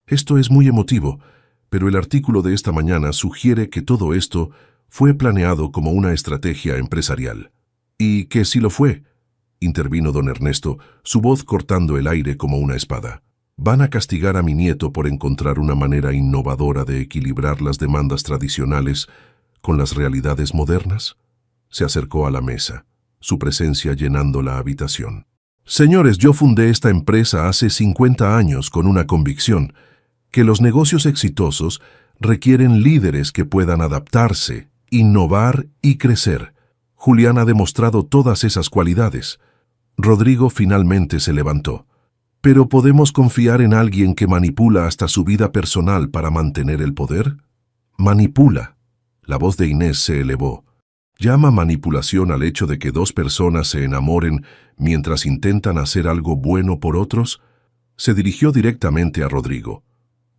Esto es muy emotivo, pero el artículo de esta mañana sugiere que todo esto fue planeado como una estrategia empresarial. ¿Y que sí lo fue?, intervino don Ernesto, su voz cortando el aire como una espada. ¿Van a castigar a mi nieto por encontrar una manera innovadora de equilibrar las demandas tradicionales con las realidades modernas? Se acercó a la mesa, su presencia llenando la habitación. Señores, yo fundé esta empresa hace 50 años con una convicción: que los negocios exitosos requieren líderes que puedan adaptarse, innovar y crecer. Julián ha demostrado todas esas cualidades. Rodrigo finalmente se levantó. ¿Pero podemos confiar en alguien que manipula hasta su vida personal para mantener el poder? Manipula. La voz de Inés se elevó. ¿Llama manipulación al hecho de que dos personas se enamoren mientras intentan hacer algo bueno por otros? Se dirigió directamente a Rodrigo.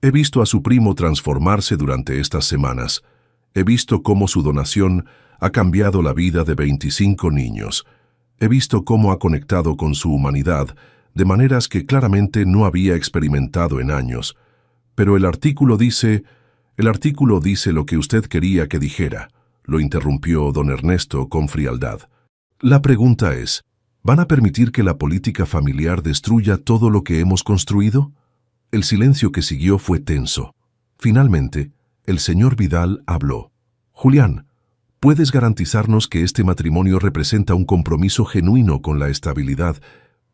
He visto a su primo transformarse durante estas semanas. He visto cómo su donación ha cambiado la vida de 25 niños. He visto cómo ha conectado con su humanidad de maneras que claramente no había experimentado en años. Pero el artículo dice lo que usted quería que dijera, lo interrumpió don Ernesto con frialdad. La pregunta es, ¿van a permitir que la política familiar destruya todo lo que hemos construido? El silencio que siguió fue tenso. Finalmente, el señor Vidal habló. Julián, ¿puedes garantizarnos que este matrimonio representa un compromiso genuino con la estabilidad,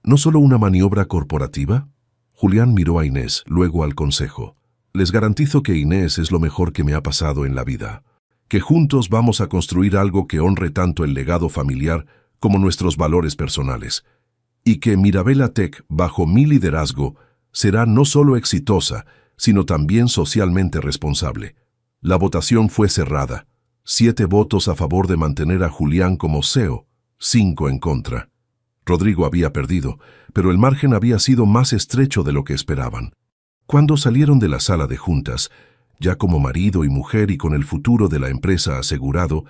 no solo una maniobra corporativa? Julián miró a Inés, luego al consejo. Les garantizo que Inés es lo mejor que me ha pasado en la vida. Que juntos vamos a construir algo que honre tanto el legado familiar como nuestros valores personales. Y que Mirabella Tech, bajo mi liderazgo, será no solo exitosa, sino también socialmente responsable. La votación fue cerrada. 7 votos a favor de mantener a Julián como CEO, 5 en contra. Rodrigo había perdido, pero el margen había sido más estrecho de lo que esperaban. Cuando salieron de la sala de juntas, ya como marido y mujer y con el futuro de la empresa asegurado,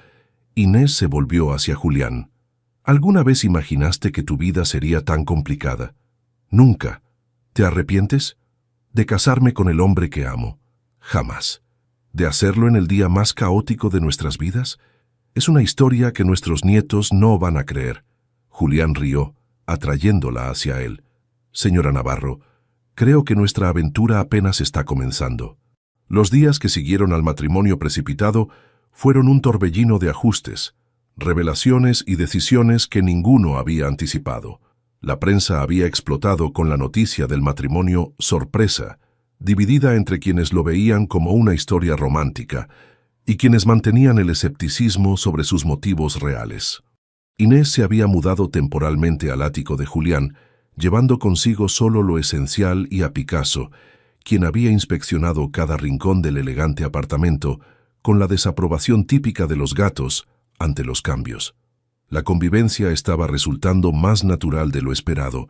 Inés se volvió hacia Julián. ¿Alguna vez imaginaste que tu vida sería tan complicada? Nunca. ¿Te arrepientes? De casarme con el hombre que amo. Jamás. ¿De hacerlo en el día más caótico de nuestras vidas? Es una historia que nuestros nietos no van a creer. Julián rió, atrayéndola hacia él. Señora Navarro, creo que nuestra aventura apenas está comenzando. Los días que siguieron al matrimonio precipitado fueron un torbellino de ajustes, revelaciones y decisiones que ninguno había anticipado. La prensa había explotado con la noticia del matrimonio sorpresa, dividida entre quienes lo veían como una historia romántica y quienes mantenían el escepticismo sobre sus motivos reales. Inés se había mudado temporalmente al ático de Julián, llevando consigo solo lo esencial y a Picasso, quien había inspeccionado cada rincón del elegante apartamento con la desaprobación típica de los gatos ante los cambios. La convivencia estaba resultando más natural de lo esperado,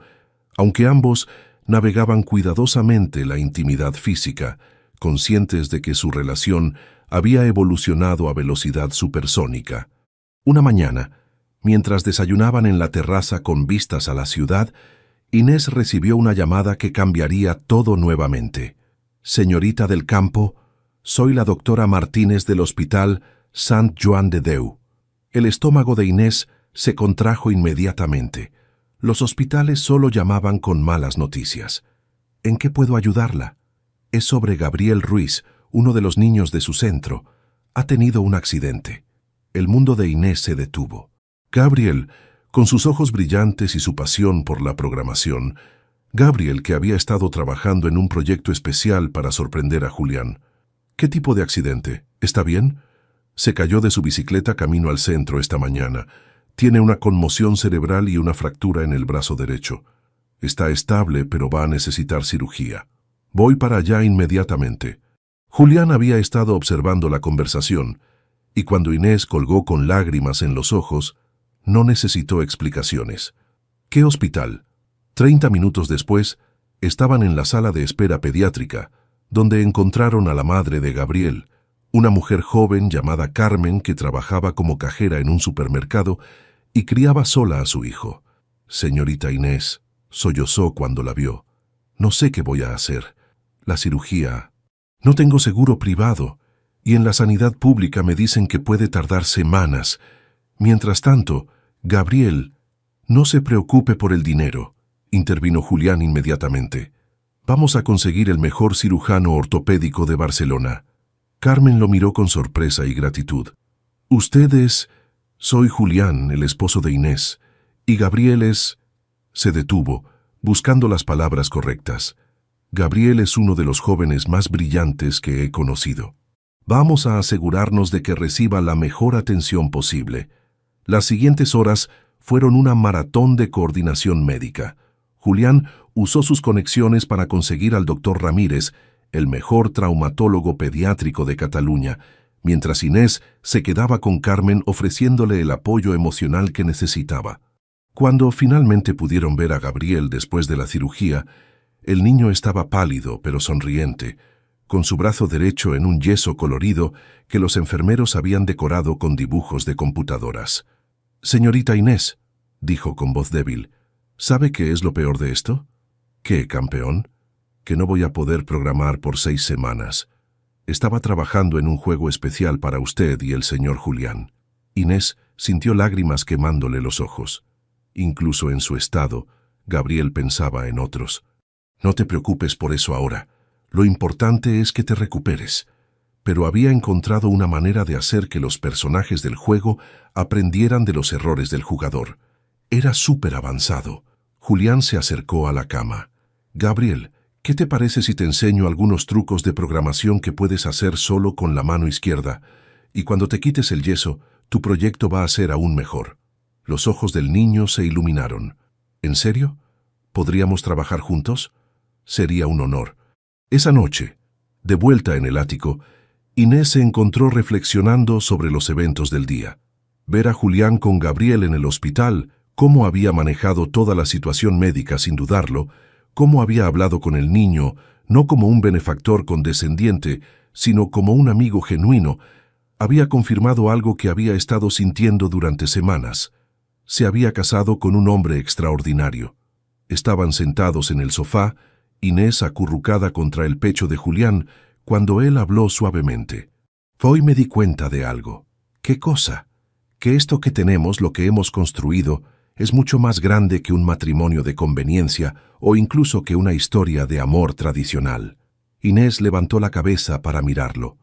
aunque ambos navegaban cuidadosamente la intimidad física, conscientes de que su relación había evolucionado a velocidad supersónica. Una mañana, mientras desayunaban en la terraza con vistas a la ciudad, Inés recibió una llamada que cambiaría todo nuevamente. «Señorita del Campo, soy la doctora Martínez del Hospital Sant Joan de Déu». El estómago de Inés se contrajo inmediatamente. Los hospitales solo llamaban con malas noticias. «¿En qué puedo ayudarla?» «Es sobre Gabriel Ruiz, uno de los niños de su centro. Ha tenido un accidente». El mundo de Inés se detuvo. Gabriel, con sus ojos brillantes y su pasión por la programación, Gabriel, que había estado trabajando en un proyecto especial para sorprender a Julián. «¿Qué tipo de accidente? ¿Está bien?» «Se cayó de su bicicleta camino al centro esta mañana. Tiene una conmoción cerebral y una fractura en el brazo derecho. Está estable, pero va a necesitar cirugía. Voy para allá inmediatamente». Julián había estado observando la conversación, y cuando Inés colgó con lágrimas en los ojos, no necesitó explicaciones. ¿Qué hospital? 30 minutos después, estaban en la sala de espera pediátrica, donde encontraron a la madre de Gabriel, una mujer joven llamada Carmen que trabajaba como cajera en un supermercado y criaba sola a su hijo. «Señorita Inés», sollozó cuando la vio. «No sé qué voy a hacer. La cirugía. No tengo seguro privado, y en la sanidad pública me dicen que puede tardar semanas. Mientras tanto, Gabriel, no se preocupe por el dinero», intervino Julián inmediatamente. «Vamos a conseguir el mejor cirujano ortopédico de Barcelona». Carmen lo miró con sorpresa y gratitud. «Usted es...» «Soy Julián, el esposo de Inés, y Gabriel es...» Se detuvo, buscando las palabras correctas. «Gabriel es uno de los jóvenes más brillantes que he conocido. Vamos a asegurarnos de que reciba la mejor atención posible». Las siguientes horas fueron una maratón de coordinación médica. Julián usó sus conexiones para conseguir al doctor Ramírez, el mejor traumatólogo pediátrico de Cataluña, mientras Inés se quedaba con Carmen ofreciéndole el apoyo emocional que necesitaba. Cuando finalmente pudieron ver a Gabriel después de la cirugía, el niño estaba pálido pero sonriente, con su brazo derecho en un yeso colorido que los enfermeros habían decorado con dibujos de computadoras. «Señorita Inés», dijo con voz débil, «¿sabe qué es lo peor de esto?» «¿Qué, campeón?» «Que no voy a poder programar por 6 semanas. Estaba trabajando en un juego especial para usted y el señor Julián». Inés sintió lágrimas quemándole los ojos. Incluso en su estado, Gabriel pensaba en otros. «No te preocupes por eso ahora. Lo importante es que te recuperes». Pero había encontrado una manera de hacer que los personajes del juego aprendieran de los errores del jugador. Era súper avanzado. Julián se acercó a la cama. «Gabriel, ¿qué te parece si te enseño algunos trucos de programación que puedes hacer solo con la mano izquierda? Y cuando te quites el yeso, tu proyecto va a ser aún mejor». Los ojos del niño se iluminaron. «¿En serio? ¿Podríamos trabajar juntos? Sería un honor». Esa noche, de vuelta en el ático, Inés se encontró reflexionando sobre los eventos del día. Ver a Julián con Gabriel en el hospital, cómo había manejado toda la situación médica sin dudarlo, cómo había hablado con el niño, no como un benefactor condescendiente, sino como un amigo genuino, había confirmado algo que había estado sintiendo durante semanas. Se había casado con un hombre extraordinario. Estaban sentados en el sofá, Inés acurrucada contra el pecho de Julián, cuando él habló suavemente. «Hoy me di cuenta de algo». «¿Qué cosa?» «Que esto que tenemos, lo que hemos construido, es mucho más grande que un matrimonio de conveniencia o incluso que una historia de amor tradicional». Inés levantó la cabeza para mirarlo.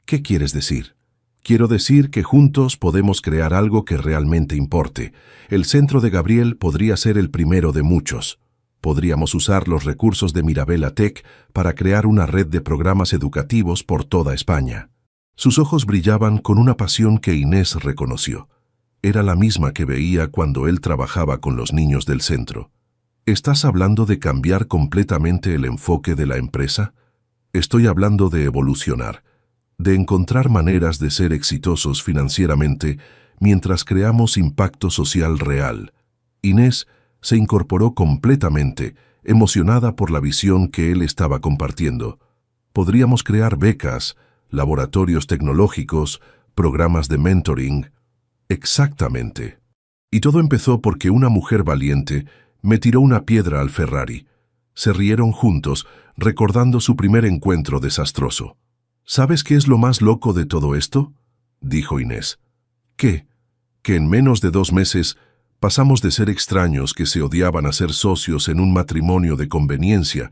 «¿Qué quieres decir?» «Quiero decir que juntos podemos crear algo que realmente importe. El centro de Gabriel podría ser el primero de muchos. Podríamos usar los recursos de Mirabella Tech para crear una red de programas educativos por toda España». Sus ojos brillaban con una pasión que Inés reconoció. Era la misma que veía cuando él trabajaba con los niños del centro. ¿Estás hablando de cambiar completamente el enfoque de la empresa? Estoy hablando de evolucionar, de encontrar maneras de ser exitosos financieramente mientras creamos impacto social real. Inés se incorporó completamente, emocionada por la visión que él estaba compartiendo. Podríamos crear becas, laboratorios tecnológicos, programas de mentoring. Exactamente. Y todo empezó porque una mujer valiente me tiró una piedra al Ferrari. Se rieron juntos, recordando su primer encuentro desastroso. ¿Sabes qué es lo más loco de todo esto?, dijo Inés. ¿Qué? Que en menos de 2 meses pasamos de ser extraños que se odiaban a ser socios en un matrimonio de conveniencia,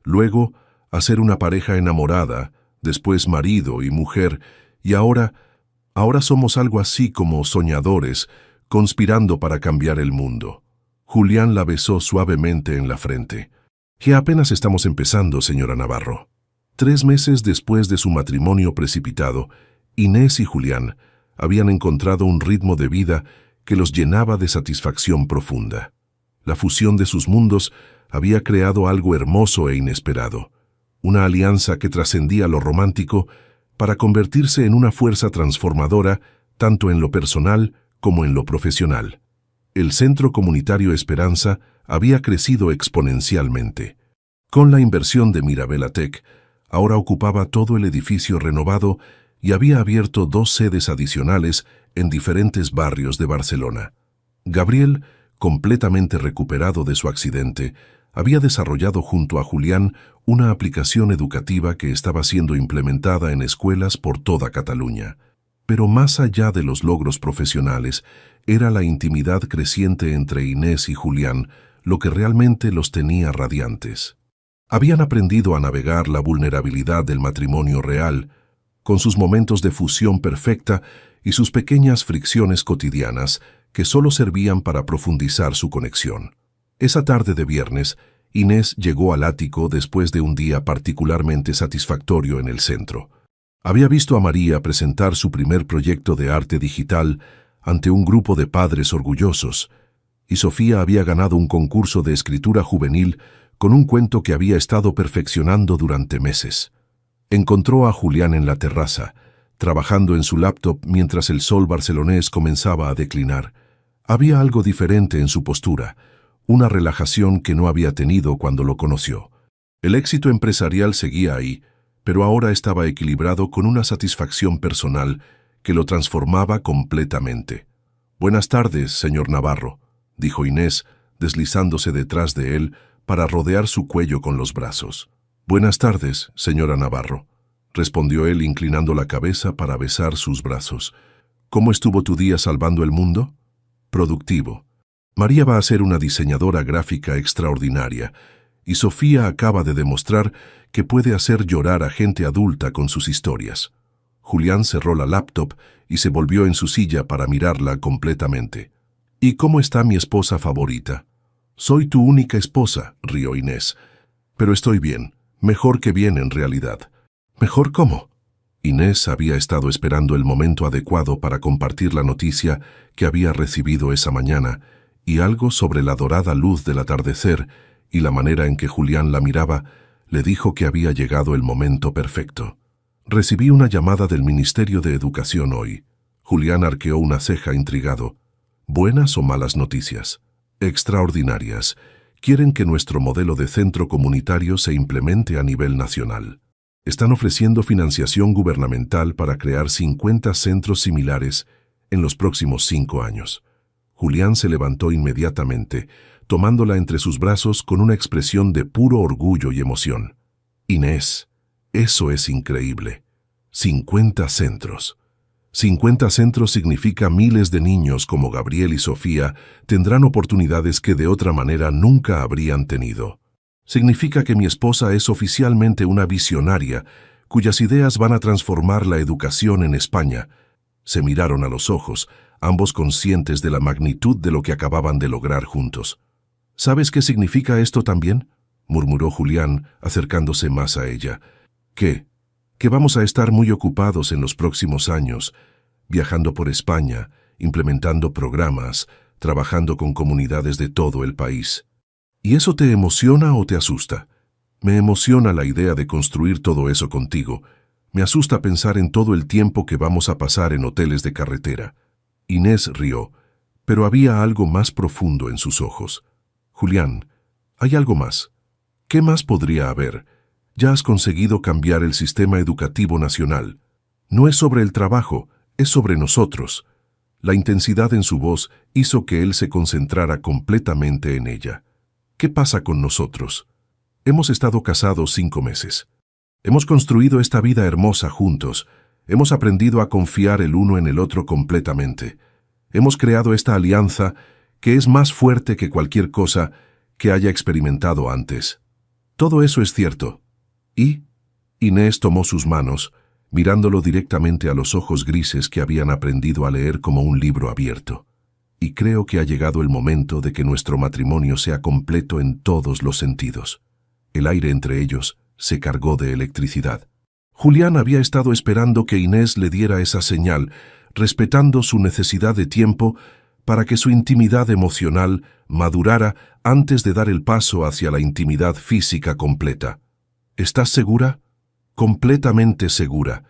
luego a ser una pareja enamorada, después marido y mujer, y ahora somos algo así como soñadores, conspirando para cambiar el mundo. Julián la besó suavemente en la frente. Que apenas estamos empezando, señora Navarro. 3 meses después de su matrimonio precipitado, Inés y Julián habían encontrado un ritmo de vida que los llenaba de satisfacción profunda. La fusión de sus mundos había creado algo hermoso e inesperado, una alianza que trascendía lo romántico para convertirse en una fuerza transformadora tanto en lo personal como en lo profesional. El Centro Comunitario Esperanza había crecido exponencialmente. Con la inversión de Mirabella Tech, ahora ocupaba todo el edificio renovado y había abierto 2 sedes adicionales en diferentes barrios de Barcelona. Gabriel, completamente recuperado de su accidente, había desarrollado junto a Julián una aplicación educativa que estaba siendo implementada en escuelas por toda Cataluña. Pero más allá de los logros profesionales, era la intimidad creciente entre Inés y Julián lo que realmente los tenía radiantes. Habían aprendido a navegar la vulnerabilidad del matrimonio real, con sus momentos de fusión perfecta y sus pequeñas fricciones cotidianas que solo servían para profundizar su conexión. Esa tarde de viernes, Inés llegó al ático después de un día particularmente satisfactorio en el centro. Había visto a María presentar su primer proyecto de arte digital ante un grupo de padres orgullosos, y Sofía había ganado un concurso de escritura juvenil con un cuento que había estado perfeccionando durante meses. Encontró a Julián en la terraza, trabajando en su laptop mientras el sol barcelonés comenzaba a declinar. Había algo diferente en su postura, una relajación que no había tenido cuando lo conoció. El éxito empresarial seguía ahí, pero ahora estaba equilibrado con una satisfacción personal que lo transformaba completamente. «Buenas tardes, señor Navarro», dijo Inés, deslizándose detrás de él para rodear su cuello con los brazos. «Buenas tardes, señora Navarro», respondió él inclinando la cabeza para besar sus brazos. «¿Cómo estuvo tu día salvando el mundo?» «Productivo. María va a ser una diseñadora gráfica extraordinaria, y Sofía acaba de demostrar que puede hacer llorar a gente adulta con sus historias». Julián cerró la laptop y se volvió en su silla para mirarla completamente. «¿Y cómo está mi esposa favorita?» «Soy tu única esposa», rió Inés. «Pero estoy bien, mejor que bien en realidad». «¿Mejor cómo?» Inés había estado esperando el momento adecuado para compartir la noticia que había recibido esa mañana, y algo sobre la dorada luz del atardecer y la manera en que Julián la miraba le dijo que había llegado el momento perfecto. «Recibí una llamada del Ministerio de Educación hoy». Julián arqueó una ceja intrigado. «¿Buenas o malas noticias?» «Extraordinarias. Quieren que nuestro modelo de centro comunitario se implemente a nivel nacional. Están ofreciendo financiación gubernamental para crear 50 centros similares en los próximos 5 años». Julián se levantó inmediatamente, tomándola entre sus brazos con una expresión de puro orgullo y emoción. «Inés, eso es increíble. 50 centros. 50 centros significa miles de niños como Gabriel y Sofía tendrán oportunidades que de otra manera nunca habrían tenido. Significa que mi esposa es oficialmente una visionaria cuyas ideas van a transformar la educación en España». Se miraron a los ojos, ambos conscientes de la magnitud de lo que acababan de lograr juntos. «¿Sabes qué significa esto también?», murmuró Julián, acercándose más a ella. «¿Qué? Que vamos a estar muy ocupados en los próximos años, viajando por España, implementando programas, trabajando con comunidades de todo el país». «¿Y eso te emociona o te asusta?» «Me emociona la idea de construir todo eso contigo. Me asusta pensar en todo el tiempo que vamos a pasar en hoteles de carretera». Inés rió, pero había algo más profundo en sus ojos. «Julián, hay algo más. ¿Qué más podría haber? Ya has conseguido cambiar el sistema educativo nacional. No es sobre el trabajo, es sobre nosotros. La intensidad en su voz hizo que él se concentrara completamente en ella. ¿Qué pasa con nosotros? Hemos estado casados 5 meses. Hemos construido esta vida hermosa juntos. Hemos aprendido a confiar el uno en el otro completamente. Hemos creado esta alianza que es más fuerte que cualquier cosa que haya experimentado antes. Todo eso es cierto. Y Inés tomó sus manos, mirándolo directamente a los ojos grises que habían aprendido a leer como un libro abierto. Y creo que ha llegado el momento de que nuestro matrimonio sea completo en todos los sentidos. El aire entre ellos se cargó de electricidad. Julián había estado esperando que Inés le diera esa señal, respetando su necesidad de tiempo para que su intimidad emocional madurara antes de dar el paso hacia la intimidad física completa. ¿Estás segura? Completamente segura.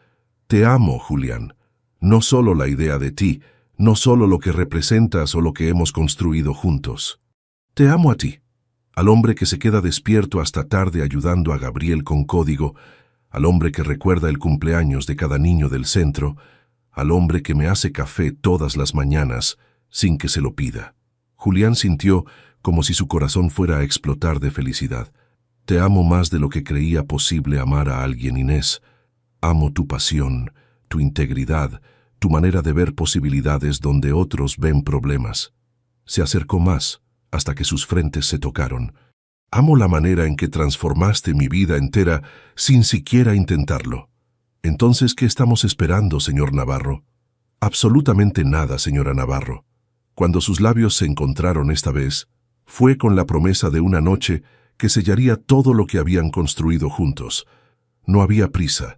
Te amo, Julián. No solo la idea de ti, no solo lo que representas o lo que hemos construido juntos. Te amo a ti, al hombre que se queda despierto hasta tarde ayudando a Gabriel con código, al hombre que recuerda el cumpleaños de cada niño del centro, al hombre que me hace café todas las mañanas sin que se lo pida. Julián sintió como si su corazón fuera a explotar de felicidad. Te amo más de lo que creía posible amar a alguien, Inés. Amo tu pasión, tu integridad, tu manera de ver posibilidades donde otros ven problemas. Se acercó más, hasta que sus frentes se tocaron. Amo la manera en que transformaste mi vida entera sin siquiera intentarlo. Entonces, ¿qué estamos esperando, señor Navarro? Absolutamente nada, señora Navarro. Cuando sus labios se encontraron esta vez, fue con la promesa de una noche que sellaría todo lo que habían construido juntos. No había prisa,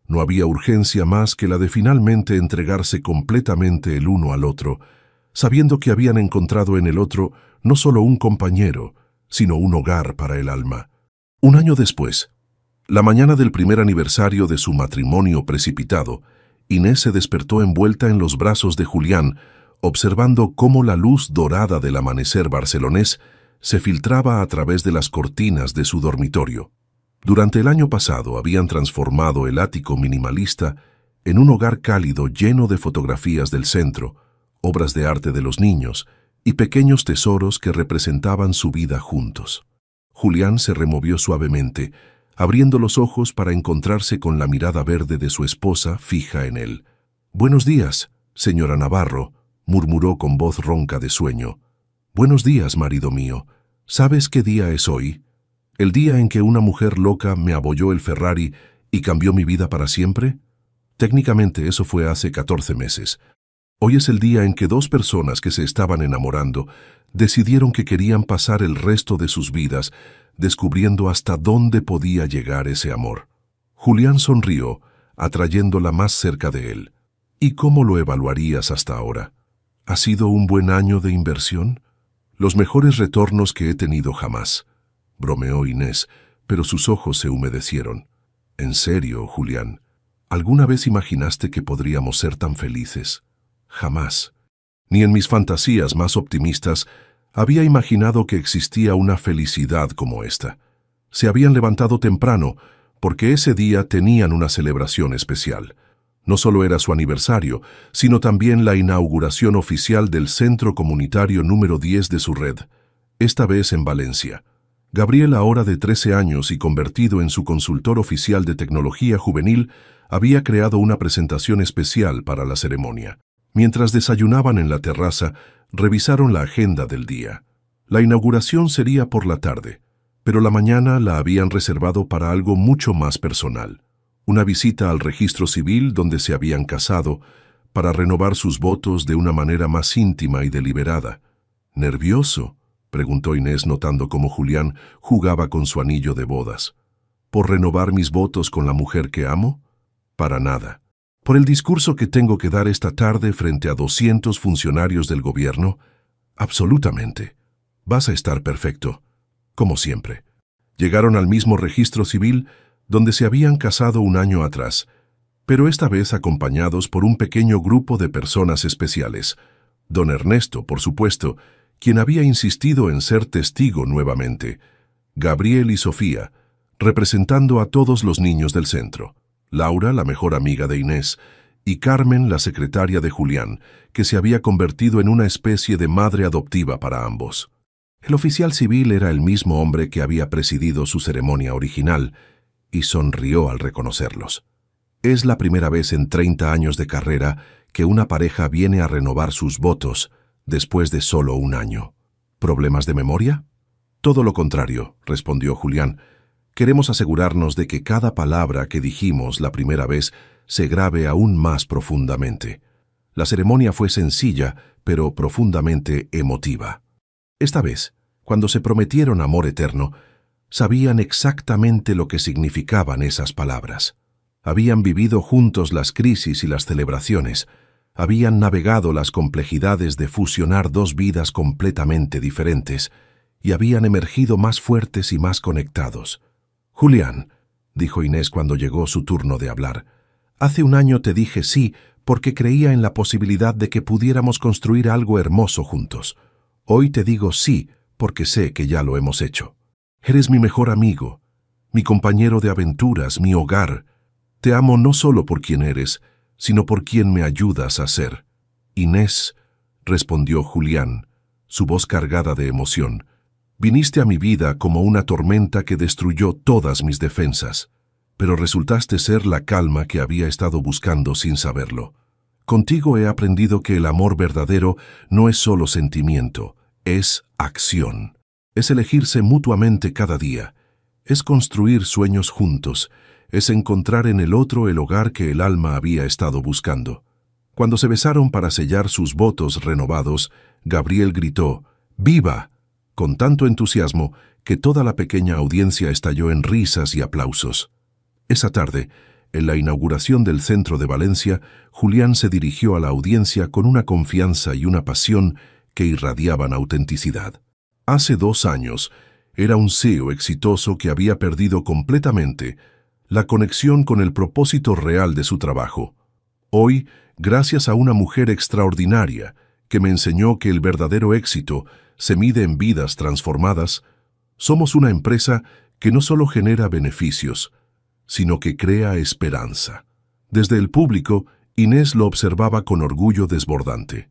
no había urgencia más que la de finalmente entregarse completamente el uno al otro, sabiendo que habían encontrado en el otro no solo un compañero, sino un hogar para el alma. Un año después, la mañana del primer aniversario de su matrimonio precipitado, Inés se despertó envuelta en los brazos de Julián, observando cómo la luz dorada del amanecer barcelonés se filtraba a través de las cortinas de su dormitorio. Durante el año pasado habían transformado el ático minimalista en un hogar cálido lleno de fotografías del centro, obras de arte de los niños y pequeños tesoros que representaban su vida juntos. Julián se removió suavemente, abriendo los ojos para encontrarse con la mirada verde de su esposa fija en él. «Buenos días, señora Navarro», murmuró con voz ronca de sueño. «Buenos días, marido mío. ¿Sabes qué día es hoy? ¿El día en que una mujer loca me abolló el Ferrari y cambió mi vida para siempre? Técnicamente eso fue hace 14 meses. Hoy es el día en que 2 personas que se estaban enamorando decidieron que querían pasar el resto de sus vidas descubriendo hasta dónde podía llegar ese amor». Julián sonrió, atrayéndola más cerca de él. «¿Y cómo lo evaluarías hasta ahora? ¿Ha sido un buen año de inversión? Los mejores retornos que he tenido jamás», bromeó Inés, pero sus ojos se humedecieron. «¿En serio, Julián? ¿Alguna vez imaginaste que podríamos ser tan felices?» «Jamás. Ni en mis fantasías más optimistas había imaginado que existía una felicidad como esta. Se habían levantado temprano porque ese día tenían una celebración especial. No solo era su aniversario, sino también la inauguración oficial del Centro Comunitario número 10 de su red, esta vez en Valencia. Gabriel, ahora de 13 años y convertido en su consultor oficial de tecnología juvenil, había creado una presentación especial para la ceremonia. Mientras desayunaban en la terraza, revisaron la agenda del día. La inauguración sería por la tarde, pero la mañana la habían reservado para algo mucho más personal. Una visita al registro civil donde se habían casado, para renovar sus votos de una manera más íntima y deliberada. «¿Nervioso?», preguntó Inés notando cómo Julián jugaba con su anillo de bodas. «¿Por renovar mis votos con la mujer que amo? Para nada. ¿Por el discurso que tengo que dar esta tarde frente a 200 funcionarios del gobierno? Absolutamente. Vas a estar perfecto, como siempre». Llegaron al mismo registro civil donde se habían casado un año atrás, pero esta vez acompañados por un pequeño grupo de personas especiales. Don Ernesto, por supuesto, quien había insistido en ser testigo nuevamente. Gabriel y Sofía, representando a todos los niños del centro. Laura, la mejor amiga de Inés, y Carmen, la secretaria de Julián, que se había convertido en una especie de madre adoptiva para ambos. El oficial civil era el mismo hombre que había presidido su ceremonia original, y sonrió al reconocerlos. Es la primera vez en 30 años de carrera que una pareja viene a renovar sus votos después de solo un año. ¿Problemas de memoria? Todo lo contrario, respondió Julián. Queremos asegurarnos de que cada palabra que dijimos la primera vez se grabe aún más profundamente. La ceremonia fue sencilla, pero profundamente emotiva. Esta vez, cuando se prometieron amor eterno, sabían exactamente lo que significaban esas palabras. Habían vivido juntos las crisis y las celebraciones, habían navegado las complejidades de fusionar dos vidas completamente diferentes, y habían emergido más fuertes y más conectados. «Julián», dijo Inés cuando llegó su turno de hablar, «hace un año te dije sí porque creía en la posibilidad de que pudiéramos construir algo hermoso juntos. Hoy te digo sí porque sé que ya lo hemos hecho. Eres mi mejor amigo, mi compañero de aventuras, mi hogar. Te amo no solo por quien eres, sino por quien me ayudas a ser». «Inés», respondió Julián, su voz cargada de emoción, «viniste a mi vida como una tormenta que destruyó todas mis defensas, pero resultaste ser la calma que había estado buscando sin saberlo. Contigo he aprendido que el amor verdadero no es solo sentimiento, es acción. Es elegirse mutuamente cada día, es construir sueños juntos, es encontrar en el otro el hogar que el alma había estado buscando». Cuando se besaron para sellar sus votos renovados, Gabriel gritó «¡Viva!», con tanto entusiasmo que toda la pequeña audiencia estalló en risas y aplausos. Esa tarde, en la inauguración del centro de Valencia, Julián se dirigió a la audiencia con una confianza y una pasión que irradiaban autenticidad. Hace 2 años, era un CEO exitoso que había perdido completamente la conexión con el propósito real de su trabajo. Hoy, gracias a una mujer extraordinaria que me enseñó que el verdadero éxito se mide en vidas transformadas, somos una empresa que no solo genera beneficios, sino que crea esperanza. Desde el público, Inés lo observaba con orgullo desbordante.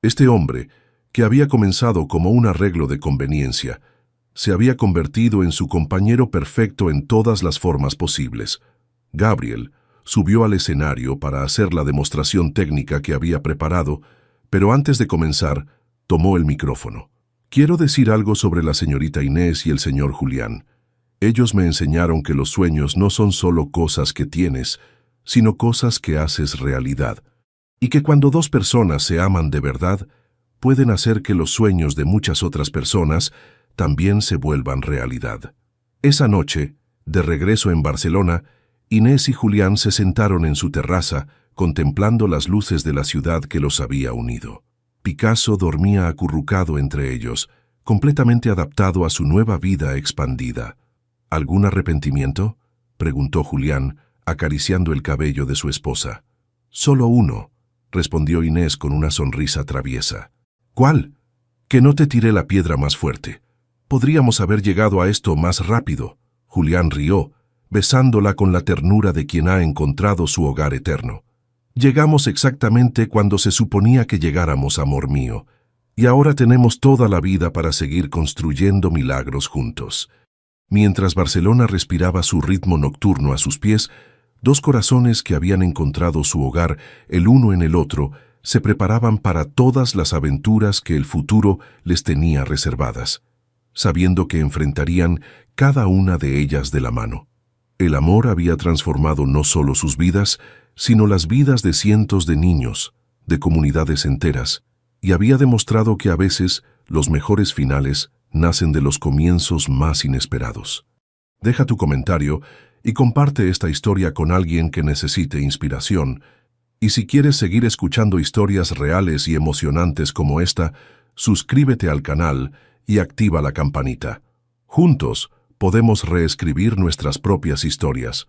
Este hombre, que había comenzado como un arreglo de conveniencia, se había convertido en su compañero perfecto en todas las formas posibles. Gabriel subió al escenario para hacer la demostración técnica que había preparado, pero antes de comenzar, tomó el micrófono. «Quiero decir algo sobre la señorita Inés y el señor Julián. Ellos me enseñaron que los sueños no son solo cosas que tienes, sino cosas que haces realidad, y que cuando 2 personas se aman de verdad, pueden hacer que los sueños de muchas otras personas también se vuelvan realidad». Esa noche, de regreso en Barcelona, Inés y Julián se sentaron en su terraza, contemplando las luces de la ciudad que los había unido. Picasso dormía acurrucado entre ellos, completamente adaptado a su nueva vida expandida. «¿Algún arrepentimiento?», preguntó Julián, acariciando el cabello de su esposa. «Solo uno», respondió Inés con una sonrisa traviesa. «¿Cuál?». «Que no te tiré la piedra más fuerte. Podríamos haber llegado a esto más rápido». Julián rió, besándola con la ternura de quien ha encontrado su hogar eterno. «Llegamos exactamente cuando se suponía que llegáramos, amor mío, y ahora tenemos toda la vida para seguir construyendo milagros juntos». Mientras Barcelona respiraba su ritmo nocturno a sus pies, 2 corazones que habían encontrado su hogar el uno en el otro se preparaban para todas las aventuras que el futuro les tenía reservadas, sabiendo que enfrentarían cada una de ellas de la mano. El amor había transformado no solo sus vidas, sino las vidas de cientos de niños, de comunidades enteras, y había demostrado que a veces los mejores finales nacen de los comienzos más inesperados. Deja tu comentario y comparte esta historia con alguien que necesite inspiración. Y si quieres seguir escuchando historias reales y emocionantes como esta, suscríbete al canal y activa la campanita. Juntos podemos reescribir nuestras propias historias.